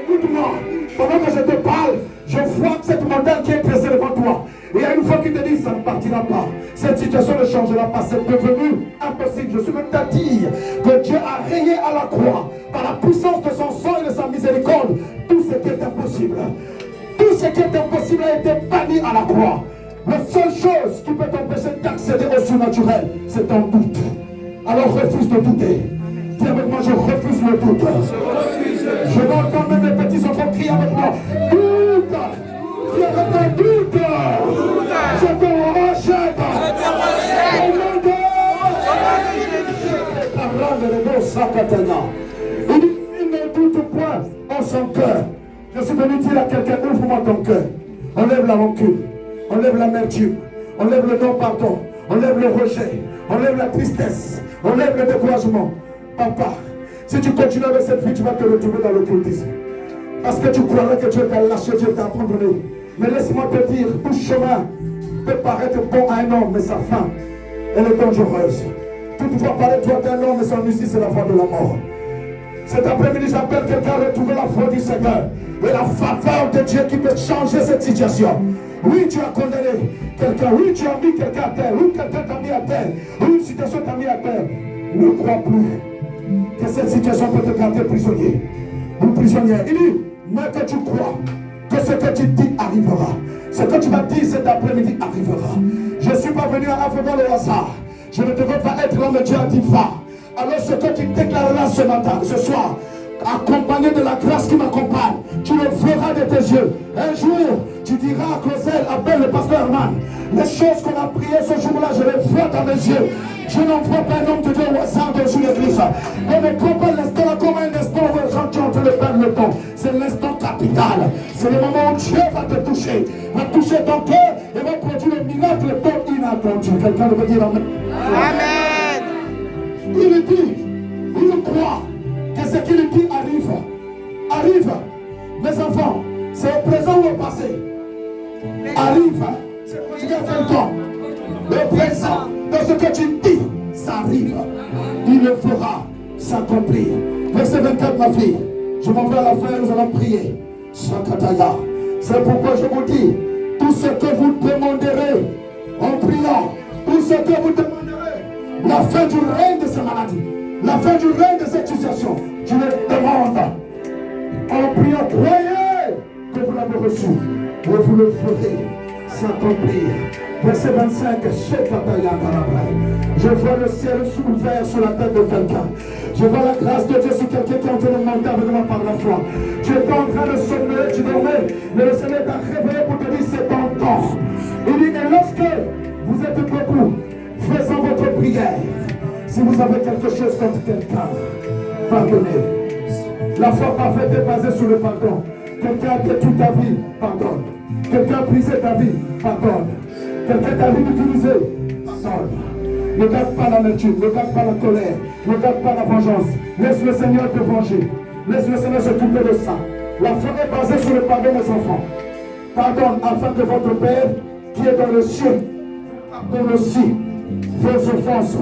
Écoute-moi, pendant que je te parle, je vois que cette montagne qui est dressée devant toi. Et il y a une fois qui te dit, ça ne partira pas. Cette situation ne changera pas. C'est devenu impossible. Je suis venu te dire que Dieu a rayé à la croix, par la puissance de son sang et de sa miséricorde, tout ce qui est impossible. Tout ce qui est impossible a été banni à la croix. La seule chose qui peut t'empêcher d'accéder au surnaturel, c'est ton doute. Alors refuse de douter. Dis avec moi, je refuse le doute. Je vais entendre même les petits enfants crier avec moi. Doute! Crie avec moi, doute! Je te rejette! Au nom de il dit, il ne doute point en son cœur. Je suis venu dire à quelqu'un, ouvre-moi ton cœur. Enlève la rancune, enlève l'amertume, enlève le non-pardon, enlève le rejet, enlève la tristesse, enlève le découragement. Papa, si tu continues avec cette vie, tu vas te retrouver dans l'occultisme. Parce que tu croirais que Dieu t'a lâché, Dieu t'a abandonné. Mais laisse-moi te dire, tout chemin peut paraître bon à un homme, mais sa fin, elle est dangereuse. Toutefois, paraît toi d'un homme, mais son issue, c'est la voie de la mort. Cet après-midi, j'appelle quelqu'un à retrouver la foi du Seigneur et la faveur de Dieu qui peut changer cette situation. Oui, tu as condamné quelqu'un. Oui, tu as mis quelqu'un à terre. Oui, quelqu'un t'a mis à terre. Oui, une situation t'a mis à terre. Ne crois plus que cette situation peut te garder prisonnier ou prisonnière. Il dit, mais que tu crois que ce que tu dis arrivera. Ce que tu vas dire cet après-midi arrivera. Je ne suis pas venu à faveur le hasard. Je ne devrais pas être l'homme de Dieu à dire va. Alors ce que tu déclareras ce matin, ce soir, accompagné de la grâce qui m'accompagne, tu le feras de tes yeux. Un jour, tu diras à Clausel, appelle le pasteur Herman, les choses qu'on a priées ce jour-là, je les vois dans mes yeux. Je n'envoie pas un homme de Dieu au hasard dessus l'église. On ne prend pas l'instant là comme un instant où les gens qui ont le perdre le temps. C'est l'instant capital. C'est le moment où Dieu va te toucher. Va toucher ton cœur et va produire le miracle ton à ton Dieu. Quelqu'un veut dire Amen. Amen. Il dit, il croit que ce qu'il dit arrive. Arrive. Mes enfants, c'est au présent ou au passé? Arrive. Tu dois faire le temps. Le présent, dans ce que tu dis, ça arrive. Il le fera s'accomplir. Verset 24, ma fille. Je m'en vais à la fin, nous allons prier. Sakataya. C'est pourquoi je vous dis, tout ce que vous demanderez en priant, tout ce que vous demanderez, la fin du règne de ces maladies, la fin du règne de cette situation, tu le demandes. En priant, croyez que vous l'avez reçu et vous le ferez s'accomplir. Verset 25, je vois le ciel ouvert sur la tête de quelqu'un. Je vois la grâce de Dieu sur quelqu'un qui est en train de monter avec moi par la foi. Tu étais en train de sommeiller, tu dormais, mais le Seigneur t'a réveillé pour te dire c'est ton temps. Il dit, et lorsque vous êtes beaucoup, faisant votre prière, si vous avez quelque chose contre quelqu'un, pardonnez. La foi parfaite est basée sur le pardon. Quelqu'un a détruit ta vie, pardonne. Quelqu'un a brisé ta vie, pardonne. Quelqu'un t'a ridiculisé, pardonne. Ne garde pas l'amertume, ne garde pas la colère, ne garde pas la vengeance. Laisse le Seigneur te venger. Laisse le Seigneur s'occuper de ça. La foi est basée sur le pardon des enfants. Pardonne afin que votre Père qui est dans le ciel pardonne aussi vos offenses.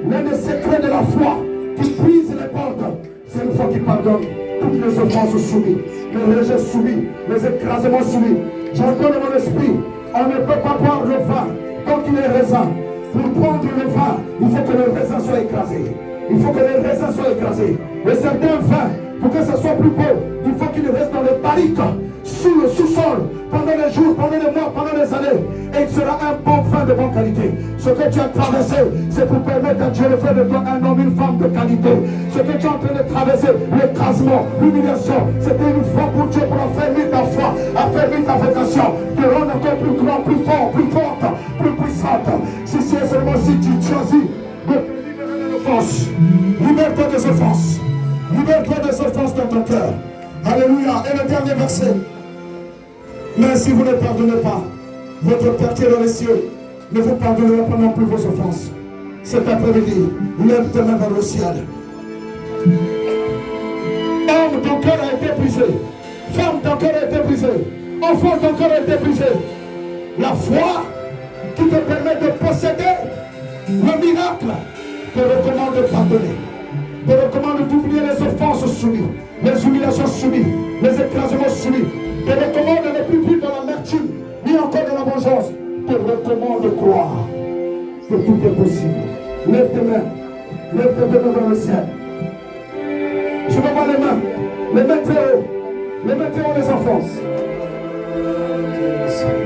L'un des secrets de la foi qui brise les portes, c'est une foi qui pardonne toutes les offenses soumises, les rejets soumis, les écrasements soumis. J'entends dans mon esprit, on ne peut pas boire le vin tant qu'il est raisin. Pour prendre le vin, il faut que le raisin soit écrasé. Il faut que le raisin soit écrasé. Et certains vins, pour que ça soit plus beau, il faut qu'il reste dans les barriques, sous le sous-sol, pendant les jours, pendant les mois, pendant les années. Et il sera un bon vin de bonne qualité. Ce que tu as traversé, c'est pour permettre à Dieu de faire de toi un homme, une femme de qualité. Ce que tu es en train de traverser, l'écrasement, l'humiliation, c'était une foi pour Dieu, pour affermir ta foi, affermir ta vocation, te rendre encore plus grand, plus fort, plus forte, plus puissante. Si c'est seulement si tu choisis de te libérer de l'offense, libère-toi des offenses. Libère-toi des offenses dans ton cœur. Alléluia. Et le dernier verset. Mais si vous ne pardonnez pas, votre Père qui est dans les cieux ne vous pardonnera pas non plus vos offenses. Cet après-midi, lève tes mains vers le ciel. Homme, ton cœur a été brisé. Femme, ton cœur a été brisé. Enfant, ton cœur a été brisé. La foi qui te permet de posséder le miracle te recommande de pardonner. Te recommande d'oublier les offenses soumises, les humiliations soumises, les écrasements soumis. Te recommande de ne plus vivre dans l'amertume, ni encore dans la vengeance. Te recommande de croire que tout est possible. Lève tes mains. Lève tes mains vers le ciel. Je me vois les mains très haut. Les mains très haut les enfants.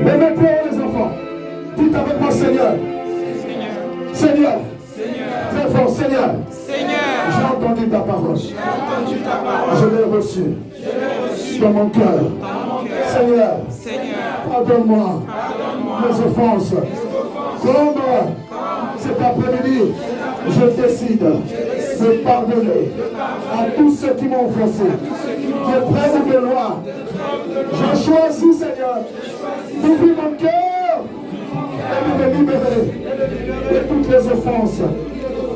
Les mains très haut les enfants. Dites avec moi Seigneur. Seigneur. Très fort Seigneur. J'ai entendu ta parole. Je l'ai reçu dans mon cœur. Seigneur, pardonne-moi mes offenses. Comme cet après-midi, je décide de pardonner à tous ceux qui m'ont offensé, de près ou de loin. Je choisis, Seigneur, d'ouvrir mon cœur et de me libérer de toutes les offenses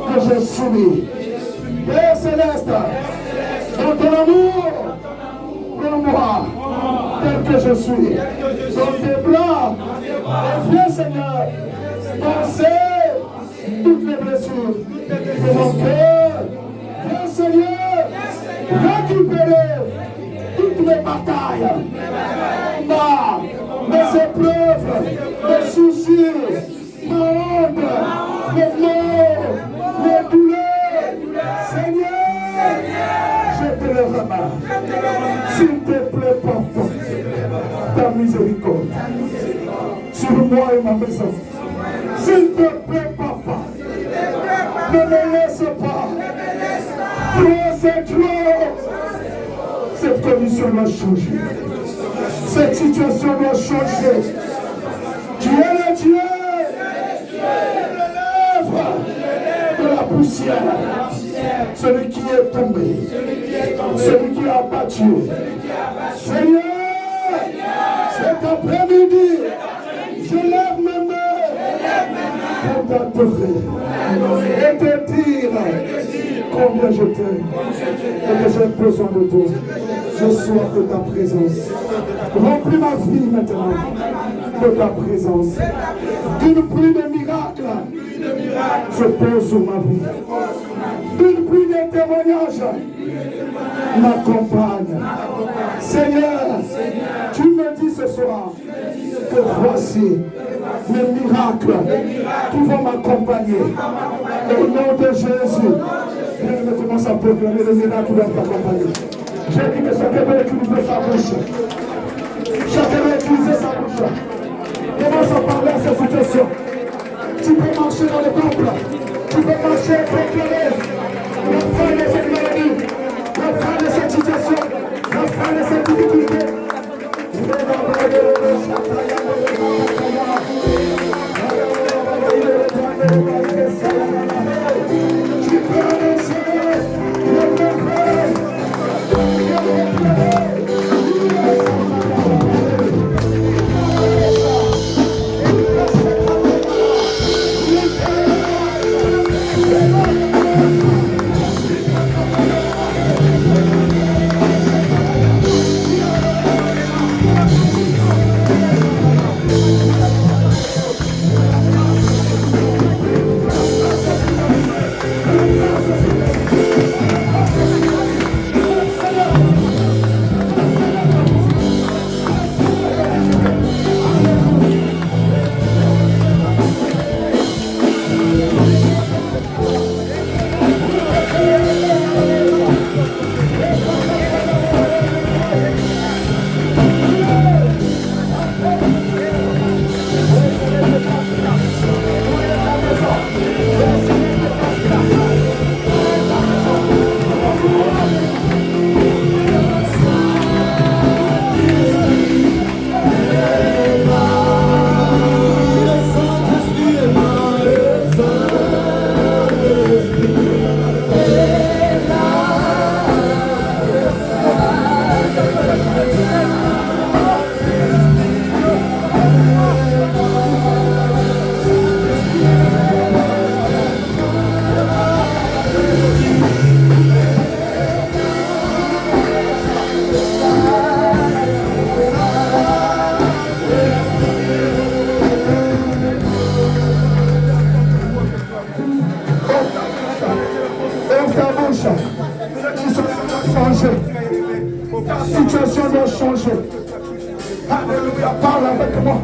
que j'ai soumises. Père Céleste, dans ton amour, prends-moi tel que je suis. Dans tes bras, viens Seigneur, penser toutes les blessures de mon cœur. Viens Seigneur, récupérer toutes mes batailles, mes épreuves, mes soucis, ma honte, mes maux, mes douleurs. Seigneur, je te le remets. S'il te plaît, porte ta miséricorde sur moi et ma maison. S'il te plaît, papa, ne me laisse pas. Trop, c'est trop. Cette condition doit changer. Cette situation doit changer. Tu es le Dieu qui relève de la poussière. Celui qui est tombé, celui qui a battu. Seigneur, cet après-midi, je lève mes mains pour t'adorer et te dire combien je t'aime et que j'ai besoin de toi. Je soif de ta présence. Remplis ma vie maintenant de ta présence. Une pluie de miracles je pose sur ma vie. Une pluie de témoignages m'accompagne. Seigneur, tu me dis ce soir que voici les miracles qui vont m'accompagner. Au nom de Jésus, je commence à proclamer les miracles qui vont t'accompagner. J'ai dit que chacun va utiliser sa bouche. Chacun va utiliser sa bouche. Commence à parler à cette situation. Tu peux marcher dans le temple. Tu peux marcher et proclamer la fin de cette maladie, la fin de cette situation, la fin de cette difficulté. Tu peux annoncer le progrès. situation doit changer. Alléluia, parle avec moi.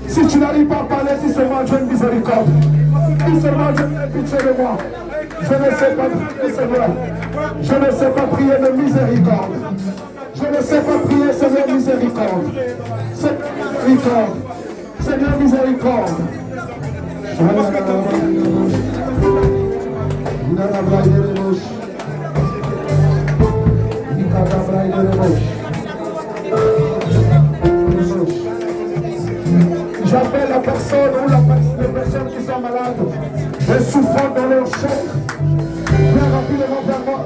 Si tu n'arrives pas à parler, si seulement Dieu une miséricorde. Si seulement Dieu a pitié de moi. Je ne sais pas prier, Seigneur. Je ne sais pas prier de miséricorde. Je ne sais pas prier, Seigneur, miséricorde. Seigneur, miséricorde. Seigneur, miséricorde. J'appelle la personne ou les personnes qui sont malades et souffrant dans leur chair. Viens rapidement vers moi.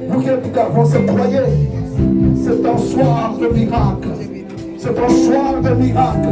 Vous qui êtes d'avant, se croyez, c'est un soir de miracle. C'est un soir de miracle.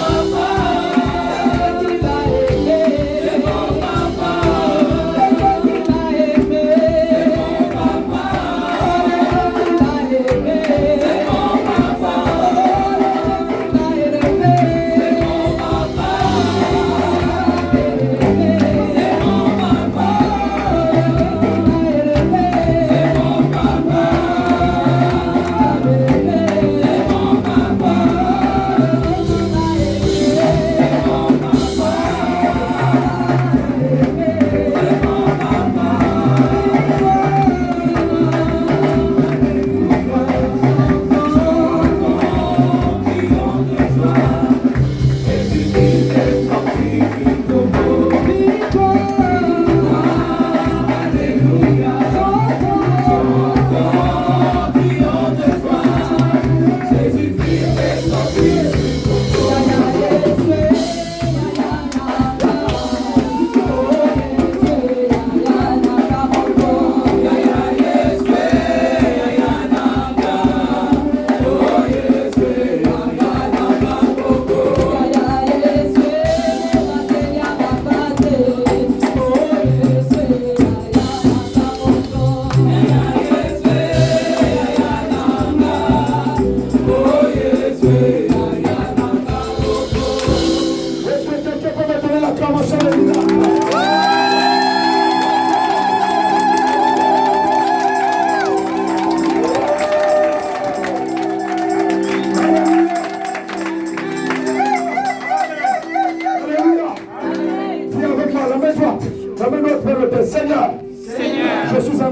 Papa,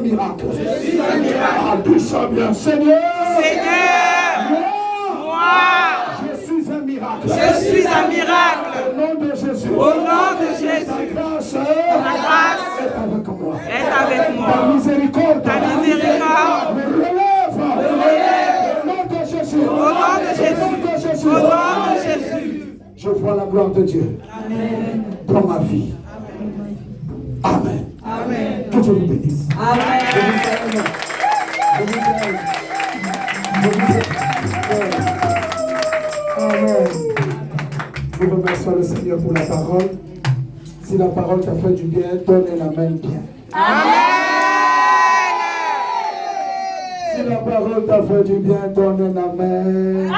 miracle. Je suis un miracle. Ah, dis ça bien, Seigneur. Seigneur, moi, je suis un miracle. je suis un miracle. Au nom de Jésus. Au nom de Jésus, Ta grâce ta grâce est avec moi. est avec Ta moi. miséricorde Ta miséricorde me relève. Au nom de Jésus. au nom de Jésus. Au nom de Jésus. Je vois la gloire de Dieu dans ma vie. Amen. Amen. Que Dieu vous bénisse. Amen. Je vous aime. Je vous aime. Amen. Je remercie le Seigneur pour la parole. Si la parole t'a fait du bien, donne un amen bien. Amen. Si la parole t'a fait du bien, donne un amen. Amen.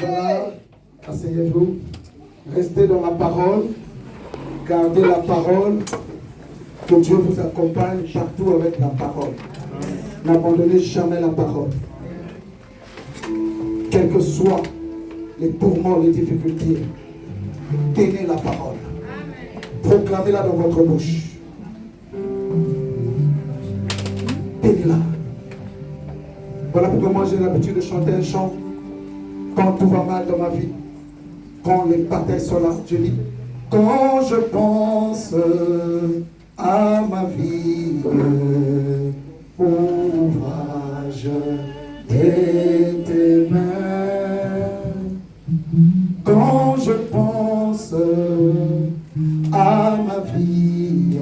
Voilà, asseyez-vous. Restez dans la parole. Gardez la parole. Que Dieu vous accompagne partout avec la parole. N'abandonnez jamais la parole. Quels que soient les tourments, les difficultés, tenez la parole. Proclamez-la dans votre bouche. Tenez-la. Voilà pourquoi moi j'ai l'habitude de chanter un chant. Quand tout va mal dans ma vie, quand les batailles sont là, je dis, quand je pense à ma vie, ouvrage de tes mains. Quand je pense à ma vie,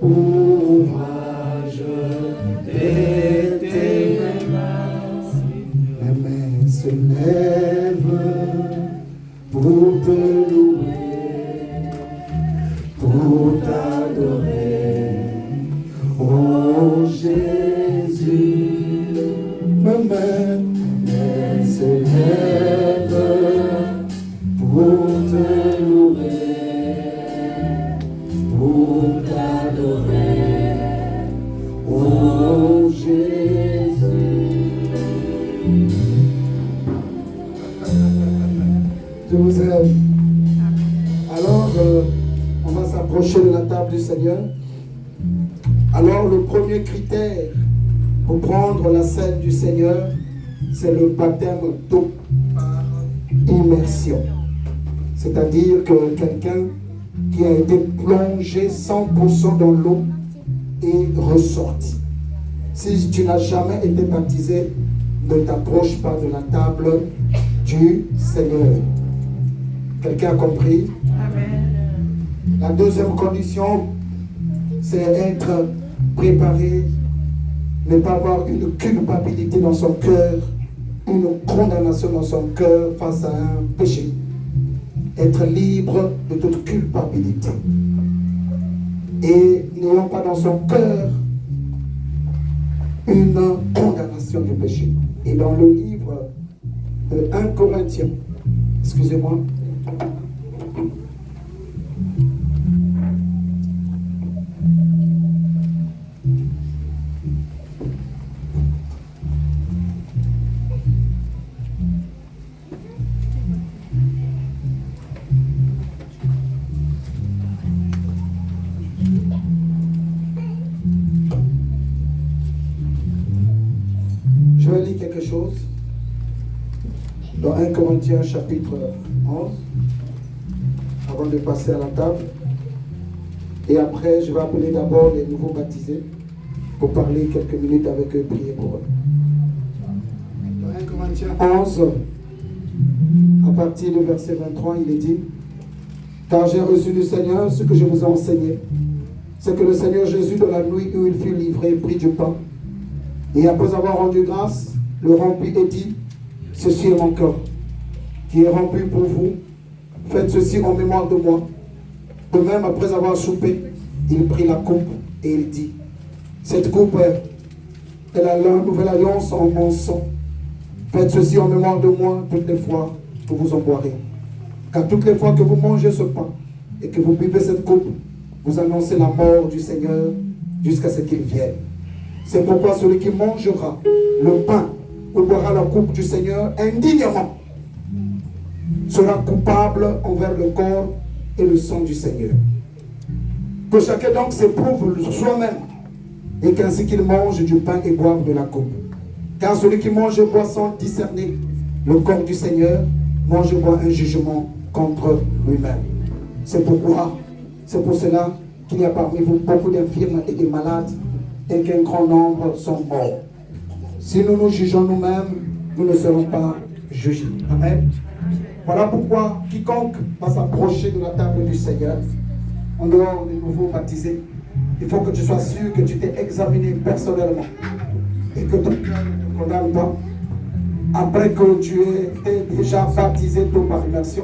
ouvrage de tes mains. Mes mains se lèvent pour te louer, pour t'adorer, oh Jésus. Mes mains se lèvent pour te louer, pour t'adorer, oh Jésus. Je vous aime. Alors, on va s'approcher de la table du Seigneur. Alors, le premier critère pour prendre la scène du Seigneur, c'est le baptême d'eau par immersion. C'est-à-dire que quelqu'un qui a été plongé 100% dans l'eau est ressorti. Si tu n'as jamais été baptisé, ne t'approche pas de la table du Seigneur. Quelqu'un a compris? Amen. La deuxième condition, c'est être préparé, ne pas avoir une culpabilité dans son cœur, une condamnation dans son cœur face à un péché. Être libre de toute culpabilité. Et n'ayant pas dans son cœur une condamnation du péché. Et dans le livre de 1 Corinthiens, excusez-moi, je vais lire quelque chose dans 1 Corinthiens chapitre 11 avant de passer à la table. Et après, je vais appeler d'abord les nouveaux baptisés pour parler quelques minutes avec eux, prier pour eux. Dans 1 Corinthiens 11, à partir du verset 23, il est dit: car j'ai reçu du Seigneur ce que je vous ai enseigné, c'est que le Seigneur Jésus, dans la nuit où il fut livré, prit du pain, et après avoir rendu grâce, le rompit et dit: ceci est mon corps, qui est rompu pour vous, faites ceci en mémoire de moi. De même, après avoir soupé, il prit la coupe et il dit: cette coupe est la nouvelle alliance en mon sang. Faites ceci en mémoire de moi toutes les fois que vous en boirez. Car toutes les fois que vous mangez ce pain et que vous buvez cette coupe, vous annoncez la mort du Seigneur jusqu'à ce qu'il vienne. C'est pourquoi celui qui mangera le pain ou boira la coupe du Seigneur indignement sera coupable envers le corps et le sang du Seigneur. Que chacun donc s'éprouve soi-même et qu'ainsi qu'il mange du pain et boive de la coupe. Car celui qui mange et boit sans discerner le corps du Seigneur, mange et boit un jugement contre lui-même. C'est pourquoi, c'est pour cela qu'il y a parmi vous beaucoup d'infirmes et de malades et qu'un grand nombre sont morts. Si nous nous jugeons nous-mêmes, nous ne serons pas jugés. Amen. Voilà pourquoi quiconque va s'approcher de la table du Seigneur, en dehors des nouveaux baptisés, il faut que tu sois sûr que tu t'es examiné personnellement et que ton cœur ne te condamne pas. Après que tu aies déjà baptisé toi par immersion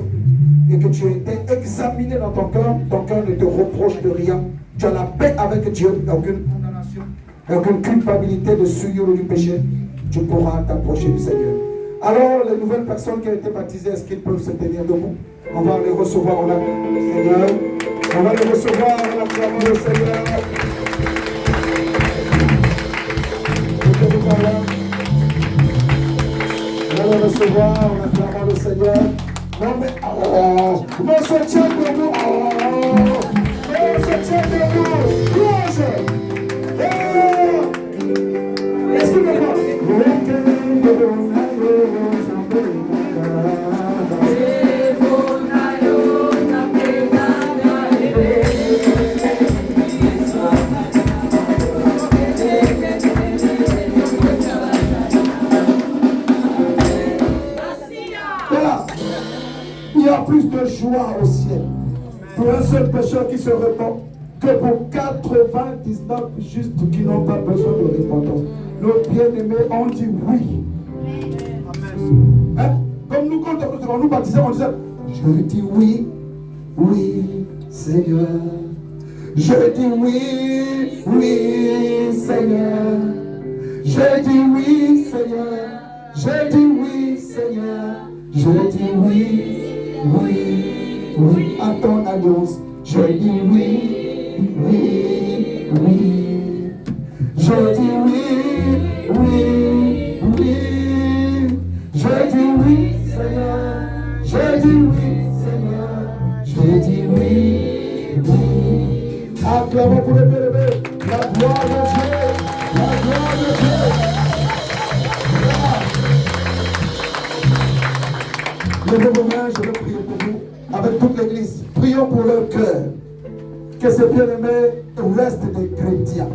et que tu aies été examiné dans ton cœur ne te reproche de rien. Tu as la paix avec Dieu, aucune condamnation, aucune culpabilité de souillure ou du péché. Tu pourras t'approcher du Seigneur. Alors, les nouvelles personnes qui ont été baptisées, est-ce qu'ils peuvent se tenir debout? On va les recevoir en acclamant le Seigneur. On va les recevoir en acclamant le Seigneur. On va les recevoir en acclamant le Seigneur. Non mais, on se tient debout. On se tient debout. Louange. Est-ce que vous plus de joie au ciel pour un seul pécheur qui se repent que pour 99 justes qui n'ont pas besoin de repentance. Nos bien-aimés ont dit oui. Hein? Comme nous, quand on nous baptisait, on disait je dis oui, oui, Seigneur. Je dis oui, oui, Seigneur. Je dis oui, Seigneur. Je dis oui, Seigneur. Je dis oui. Oui, oui, à ton alliance, je dis oui, oui, oui. Je dis oui, oui, oui. Je dis oui, Seigneur. Je dis oui, Seigneur. Je dis oui, oui. Acclamons pour le bien-aimé la gloire de Dieu, la gloire de Dieu. Levez vos mains, je vais prier pour vous, avec toute l'église. Prions pour leur cœur. Que ces bien-aimés restent des chrétiens.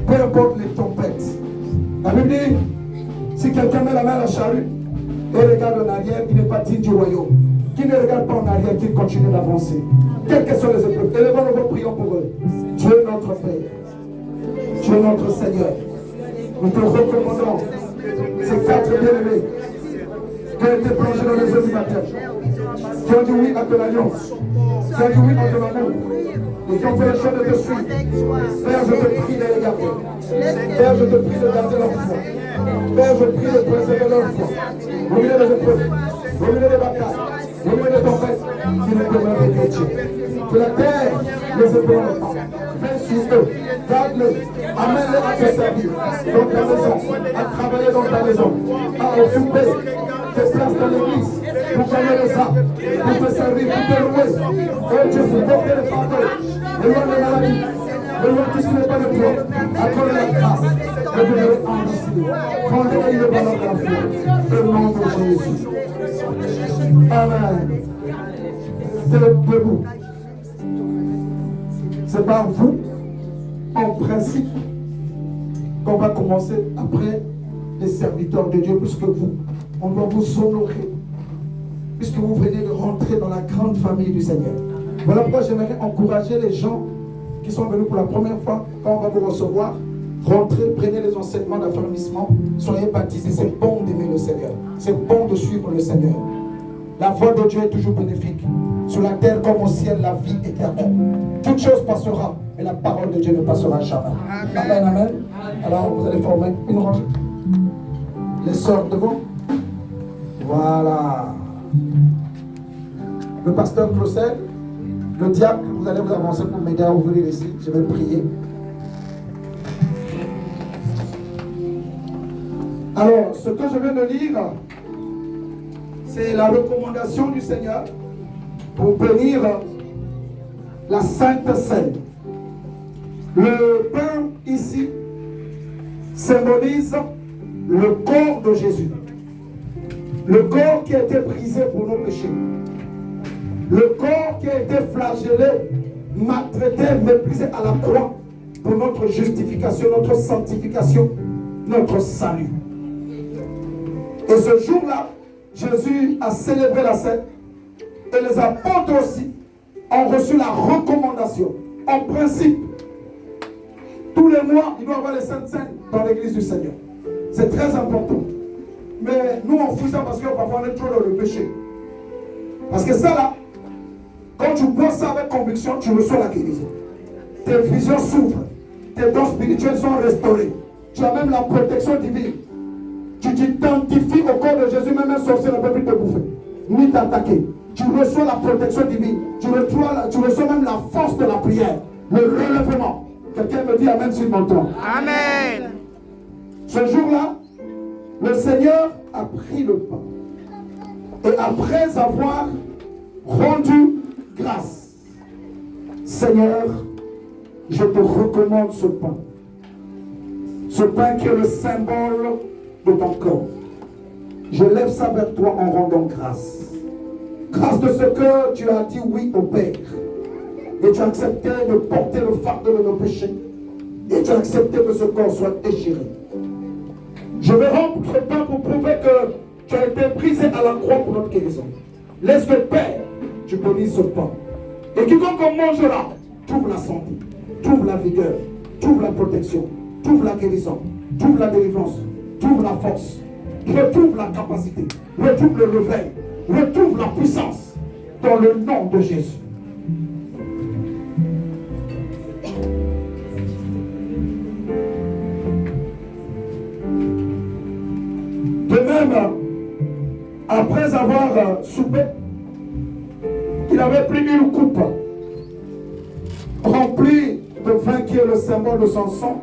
Peu importe les tempêtes. La Bible dit, si quelqu'un met la main à la charrue et regarde en arrière, il n'est pas digne du royaume. Qui ne regarde pas en arrière, qui continue d'avancer. Quelles que soient les épreuves, élevons-nous, prions pour eux. Dieu notre Père, Dieu notre Seigneur, nous te recommandons ces 4 bien-aimés qui ont été plongés dans les eaux du baptême, qui ont dit oui à ton alliance, qui ont dit oui à ton amour, et qui ont fait le choix de te suivre. Père, je te prie de les garder. Père, je te prie de garder leur foi. Père, je prie de préserver leur foi. Au milieu des épreuves, au milieu des batailles, au milieu des tempêtes, qui ne demeurent des chrétiens. Que la terre les ébranle pas. Viens sur eux, garde-les, amène-les à te servir dans ta maison, à travailler dans ta maison, à occuper tes places dans l'église, pour gagner les âmes, pour te servir, pour te louer. Oh Dieu, pour porter les fardeaux, éloigne les maladies, éloigne tout ce qui n'est pas de toi, accorde la grâce, et de les enrichir. Prends-les le ballon de la foi, au nom de Jésus. Amen. C'est debout. C'est par vous, en principe, qu'on va commencer après les serviteurs de Dieu, puisque vous, on doit vous honorer, puisque vous venez de rentrer dans la grande famille du Seigneur. Voilà pourquoi j'aimerais encourager les gens qui sont venus pour la première fois, quand on va vous recevoir, rentrez, prenez les enseignements d'affermissement, soyez baptisés. C'est bon d'aimer le Seigneur, c'est bon de suivre le Seigneur. La voix de Dieu est toujours bénéfique. Sur la terre comme au ciel, la vie éternelle. Toute chose passera, mais la parole de Dieu ne passera jamais. Amen, amen. Alors vous allez former une rangée. Les sœurs devant. Voilà. Le pasteur Clausel, le diacre, vous allez vous avancer pour m'aider à ouvrir ici. Je vais prier. Alors, ce que je viens de lire, c'est la recommandation du Seigneur pour bénir la Sainte Seine. Le pain ici symbolise le corps de Jésus. Le corps qui a été brisé pour nos péchés. Le corps qui a été flagellé, maltraité, méprisé à la croix pour notre justification, notre sanctification, notre salut. Et ce jour-là, Jésus a célébré la Sainte et les apôtres aussi ont reçu la recommandation. En principe, tous les mois, il doit y avoir les Saintes Seines dans l'église du Seigneur. C'est très important. Mais nous, on fout ça parce que parfois on est trop dans le péché. Parce que ça là, quand tu bois ça avec conviction, tu reçois la guérison. Tes visions s'ouvrent. Tes dons spirituels sont restaurés. Tu as même la protection divine. Tu t'identifies au corps de Jésus, même un sorcier ne peut plus te bouffer, ni t'attaquer. Tu reçois la protection divine. Tu reçois même la force de la prière, le relèvement. Quelqu'un me dit Amen sur mon toit. Amen. Ce jour-là, le Seigneur a pris le pain. Et après avoir rendu grâce, Seigneur, je te recommande ce pain. Ce pain qui est le symbole de ton corps. Je lève ça vers toi en rendant grâce. Grâce de ce que tu as dit oui au Père. Et tu as accepté de porter le fardeau de nos péchés. Et tu as accepté que ce corps soit déchiré. Je vais rendre ce pain pour prouver que tu as été brisé à la croix pour notre guérison. Laisse que Père, tu bénisses ce pain. Et quiconque mangera, trouve la santé, trouve la vigueur, trouve la protection, trouve la guérison, trouve la délivrance, trouve la force, retrouve la capacité, retrouve le réveil, retrouve la puissance dans le nom de Jésus. De même, après avoir soupé, il avait pris une coupe remplie de vin qui est le symbole de son sang.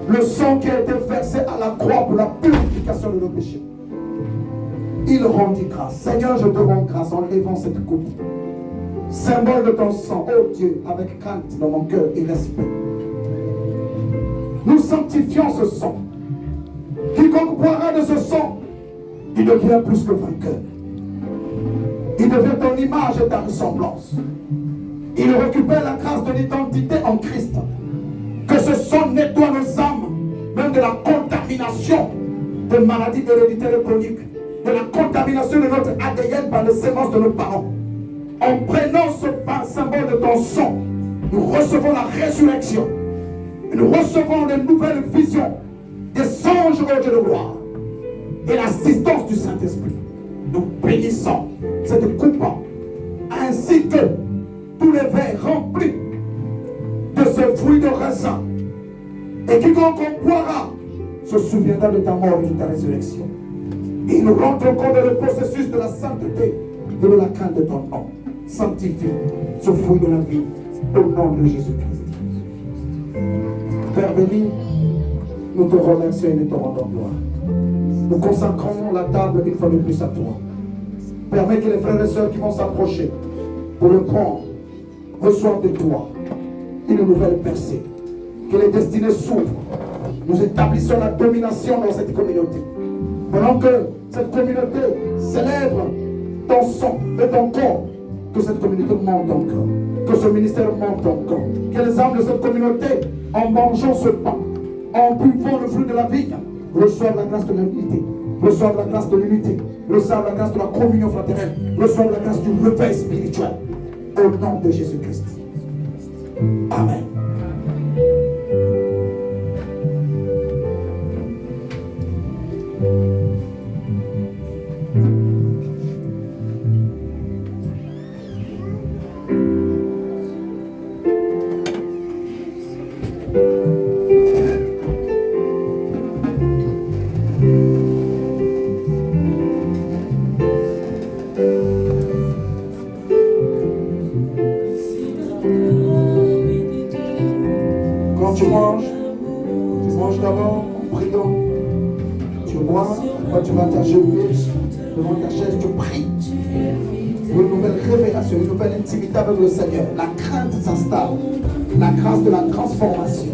Le sang qui a été versé à la croix pour la purification de nos péchés. Il rendit grâce. Seigneur, je te rends grâce en levant cette coupe. Symbole de ton sang, oh Dieu, avec crainte dans mon cœur et respect. Nous sanctifions ce sang. Quiconque boira de ce sang, il devient plus que vainqueur. Il devient ton image et ta ressemblance. Il récupère la grâce de l'identité en Christ. Que ce sang nettoie nos âmes, même de la contamination de maladies héréditaires et chroniques, de la contamination de notre ADN par les sémences de nos parents. En prenant ce pain, symbole de ton sang, nous recevons la résurrection. Nous recevons de nouvelles visions, des songes au Dieu de gloire et l'assistance du Saint-Esprit. Nous bénissons cette coupe ainsi que tous les verres remplis de ce fruit de raisin. Et quiconque boira se souviendra de ta mort et de ta résurrection. Et nous rentrons encore dans le processus de la sainteté et de la crainte de ton nom. Sanctifie ce fruit de la vie au nom de Jésus-Christ. Père béni, nous te remercions et nous te rendons gloire. Nous consacrons la table une fois de plus à toi. Permets que les frères et sœurs qui vont s'approcher pour le prendre reçoivent de toi une nouvelle percée. Que les destinées s'ouvrent. Nous établissons la domination dans cette communauté. Pendant que cette communauté célèbre ton sang et ton corps, que cette communauté monte encore. Que ce ministère monte encore. Que les âmes de cette communauté, en mangeant ce pain, en buvant le fruit de la vigne, reçoivent la grâce de l'unité, reçoivent la grâce de l'unité, reçoivent la grâce de la communion fraternelle, reçoivent la grâce du réveil spirituel. Au nom de Jésus-Christ. Amen. Tu manges d'abord en priant. Tu bois, quand tu vas t'agenouiller devant ta chaise, tu pries. une nouvelle révélation, une nouvelle intimité avec le Seigneur. La crainte s'installe, la grâce de la transformation.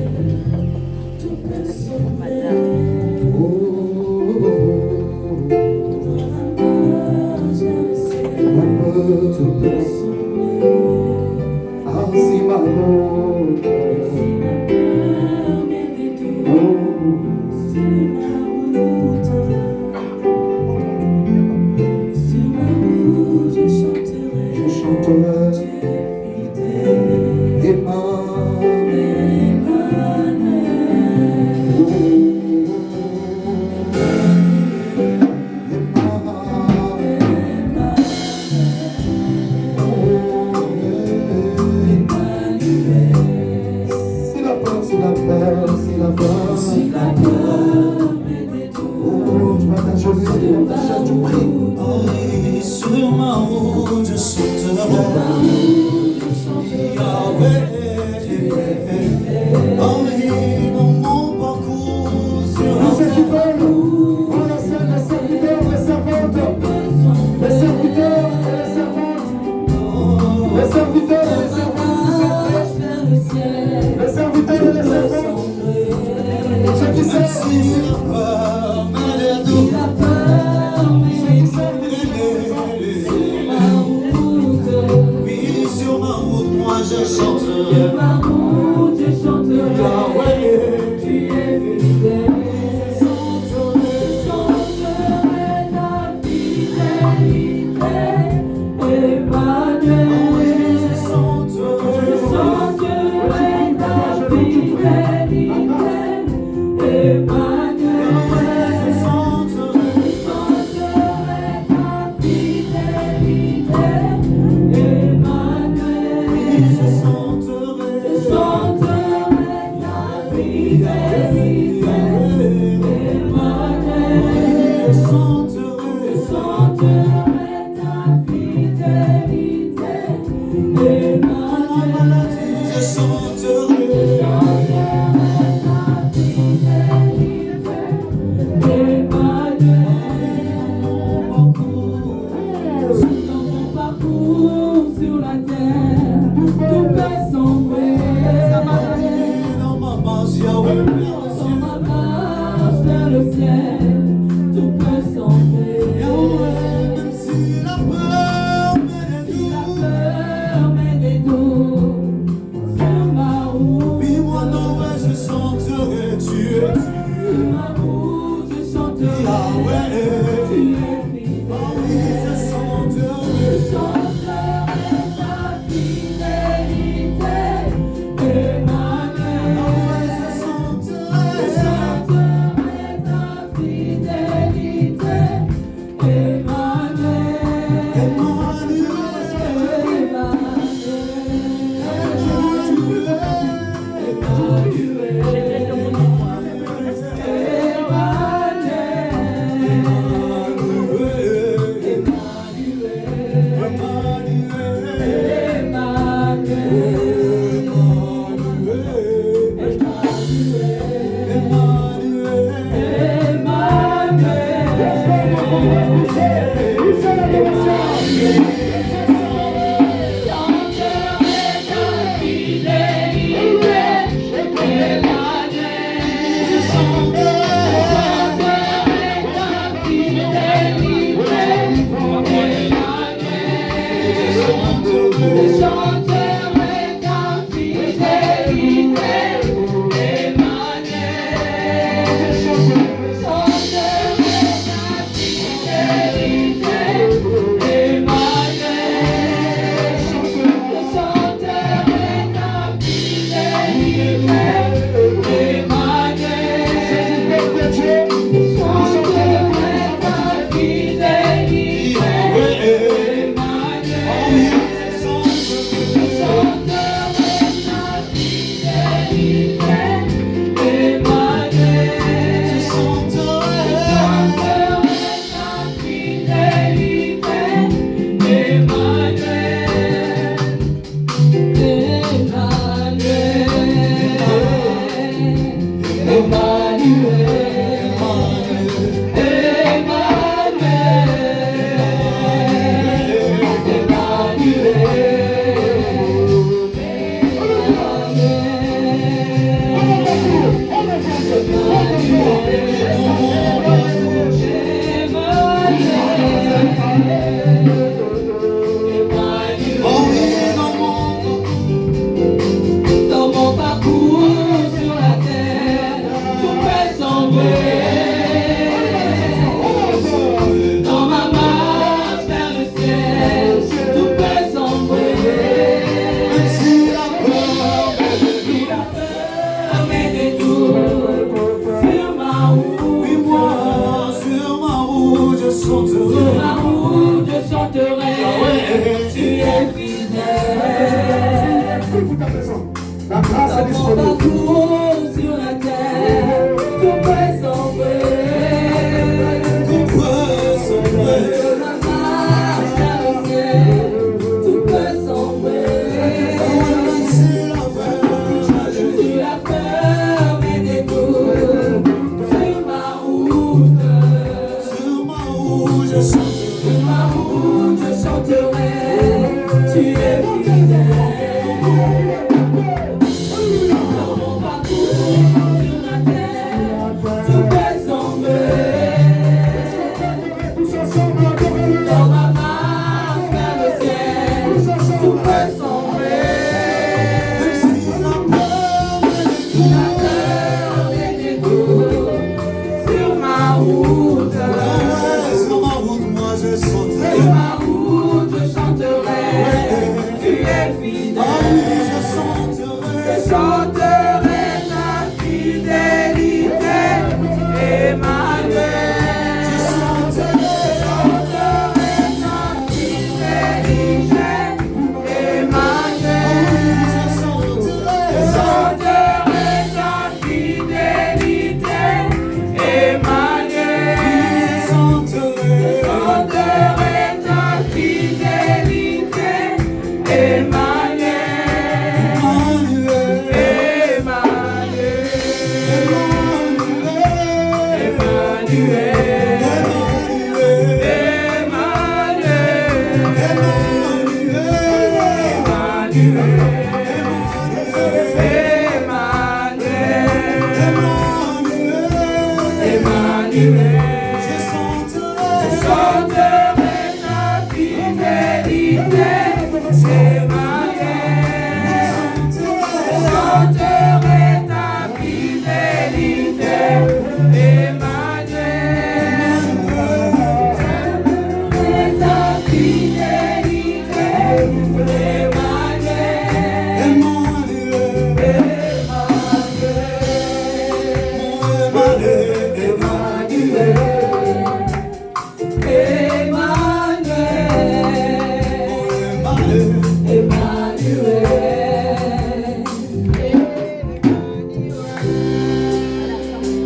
je chanterai. Sur ma route, je chanterai. Tu es fidèle. Écoute ta maison. La grâce est Dans mon disponible. parcours sur la terre, tout peut sombrer. Tout peut sombrer. Dans ma marche vers le ciel, tout peut sombrer. C'est la peur. Sur la peur et des doutes, sur ma route. Sur ma route, je chanterai. Sur ma route, je chanterai. Tu es fidèle. Dans mon parcours sur la terre, tout peut sombrer. Tous ensemble, adorez-le. Dans ma marche vers le ciel, tout peut sombrer. Même si la peur La peur et des doutes sur ma route. sur ma route, moi je chanterai. Sur ma route, je chanterai. Tu es fidèle. Ah oui, je chanterai. Je chanterai ta fidélité, Emmanuel. Je chanterai. Chanterai ta fidélité, Emmanuel. Je chanterai. Chanterai ta fidélité, Emmanuel. Chanterai. Chanterai ta fidélité, Emmanuel.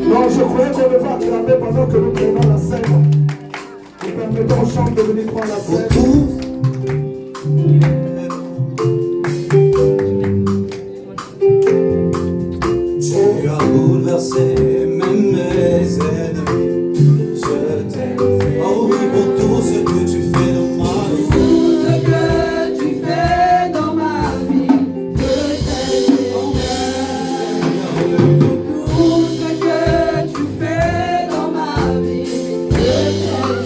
Non, je croyais qu'on devait acclamer pendant que nous prenons la scène. Nous permettons aux chants de venir prendre la scène. Tu as bouleversé même mes ennemis. Je t'aime. Oh oui, pour tout ce que tu fais dans ma vie. Tout ce que tu fais dans ma vie, je t'aime. Tout ce que tu fais dans ma vie, je t'aime.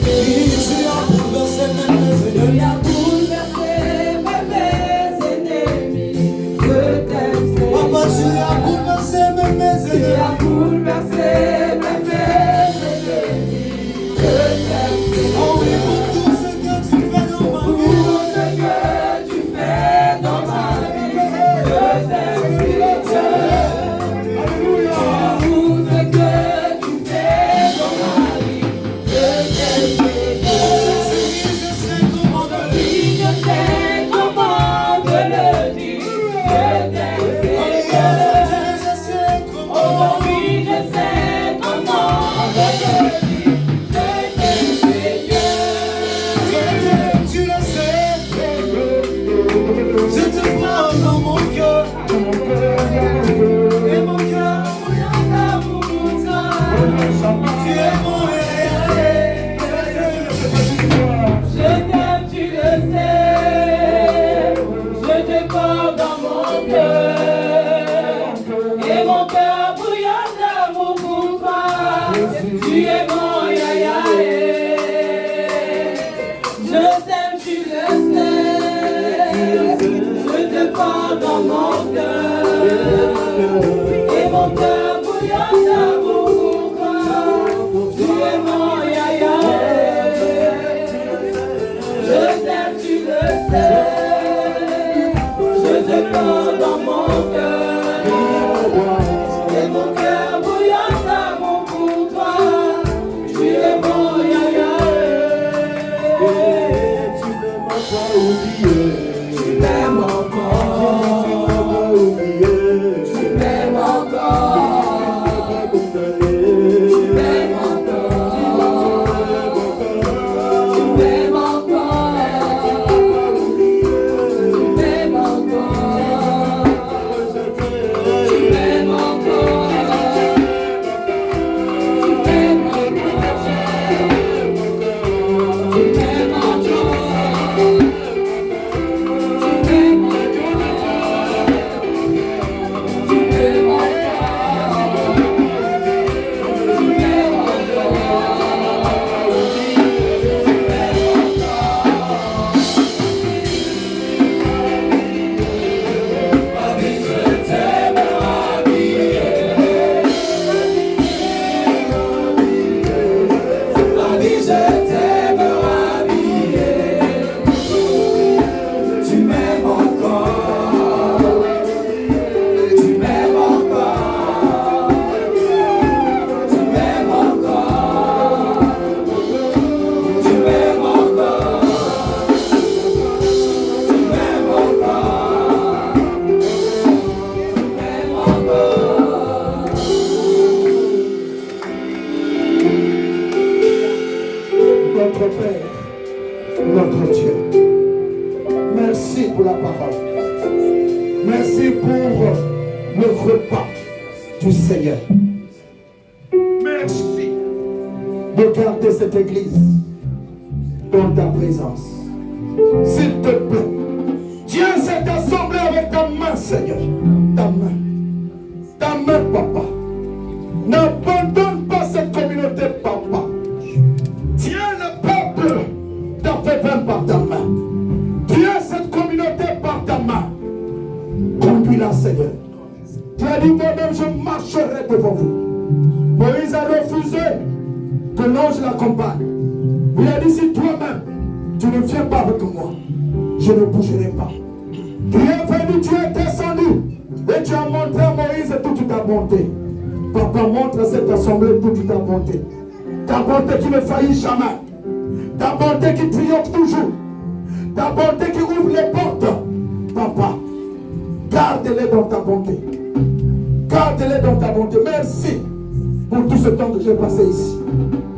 Tu as bouleversé même mes Tu ennemis. as bouleversé même mes ennemis, je t'aime. Papa, tu as bouleversé même mes Tu ennemis. as bouleversé même mes ennemis, je t'aime. Oh oui, pour tout ce que tu fais dans ma Tout vie. ce que tu fais dans ma vie, je t'aime. Tout ce que tu fais dans ma vie, je t'aime. Je sais comment te le dire. Oui, je sais comment te le dire, je t'aime. Je sais comment. Oh oui, je sais comment te le dire, je t'aime, Seigneur. Tu le sais. Je te prends dans mon cœur. Et mon cœur bouillonne d'amour pour toi. Tu es mon héros. Je t'aime, tu le sais, je te porte dans mon cœur, et mon cœur bouillonne d'amour pour toi, tu es mon yaya. Je t'aime, tu le sais, je te porte dans mon cœur, et mon cœur bouillonne d'amour pour toi, tu es mon yaya. Je t'aime, tu le sais, je te porte dans mon cœur, et mon cœur bouillonne d'amour pour toi, tu es mon yaya. Père, notre Dieu. Merci pour la parole. Merci pour le repas du Seigneur. Merci de garder cette église dans ta présence. S'il te plaît, tiens cette assemblée avec ta main, Seigneur. Ta main. Ta main, papa. N'abandonne pas cette communauté, papa. Tiens le peuple d'Africain par ta main. Tiens cette communauté par ta main. Conduis-la, Seigneur. Tu as dit, moi-même, je marcherai devant vous. Moïse a refusé que l'ange l'accompagne. Il a dit, si toi-même, tu ne viens pas avec moi, je ne bougerai pas. Tu es venu, tu es descendu, et tu as montré à Moïse toute ta bonté. Papa, montre à cette assemblée toute ta bonté. Ta bonté qui ne faillit jamais. Ta bonté qui triomphe toujours. Ta bonté qui ouvre les portes. Papa, garde-les dans ta bonté. Garde-les dans ta bonté. Merci pour tout ce temps que j'ai passé ici.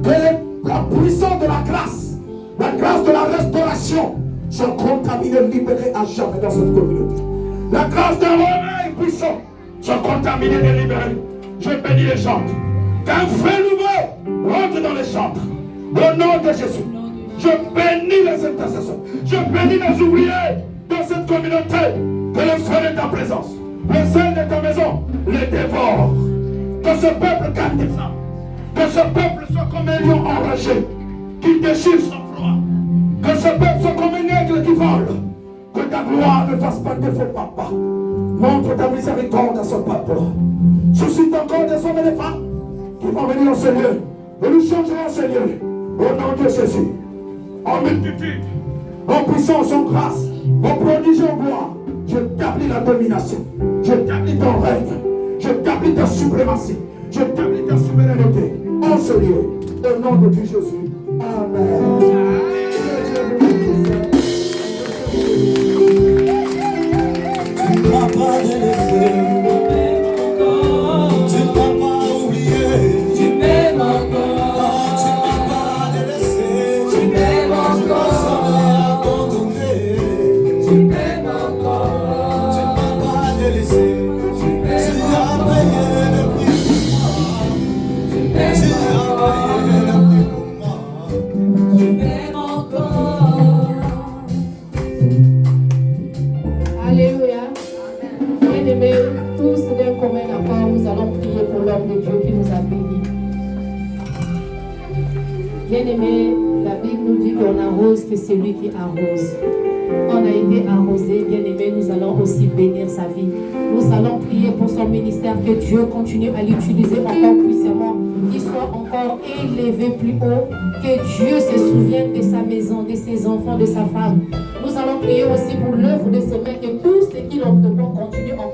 Que la puissance de la grâce de la restauration soit contaminée, libérée à jamais dans cette communauté. La grâce d'un réveil puissant soit contaminée et libérée. Je bénis les chantres. Qu'un feu nouveau rentre dans les chantres. Au nom de Jésus. Je bénis les intercesseurs. Je bénis les ouvriers dans cette communauté. Que le feu de ta présence, le sel de ta maison, les dévore. Que ce peuple gagne des âmes. Que ce peuple soit comme un lion enragé qui déchire son proie. Que ce peuple soit comme un aigle qui vole. Que ta gloire ne fasse pas défaut, papa. Montre ta miséricorde à ce peuple. Suscite encore des hommes et des femmes qui vont venir au Seigneur. Et nous changerons, Seigneur, au nom de Jésus. En multitude, en puissance, en grâce, en prodige, en gloire. J'établis la domination. J'établis ton règne. J'établis ta suprématie. J'établis ta souveraineté. En ce lieu, au nom de Jésus. Amen. Tu ne m'as pas délaissé. Tu ne m'as pas oublié. Tu m'aimes encore. Tu ne m'as pas délaissé. Tu m'aimes encore. Abandonné. Tu m'aimes encore. Tu ne m'as pas délaissé. Tu as payé le prix pour moi. Tu as payé le prix pour moi. Tu m'aimes encore. Alléluia. Bien-aimés, tous d'un commun accord, nous allons prier pour l'homme de Dieu qui nous a bénis. Bien-aimés, la Bible nous dit qu'on arrose que c'est lui qui arrose. On a été arrosé, bien-aimés, nous allons aussi bénir sa vie. Nous allons prier pour son ministère, que Dieu continue à l'utiliser encore puissamment, qu'il soit encore élevé plus haut, que Dieu se souvienne de sa maison, de ses enfants, de sa femme. Nous allons prier aussi pour l'œuvre de ses mains, que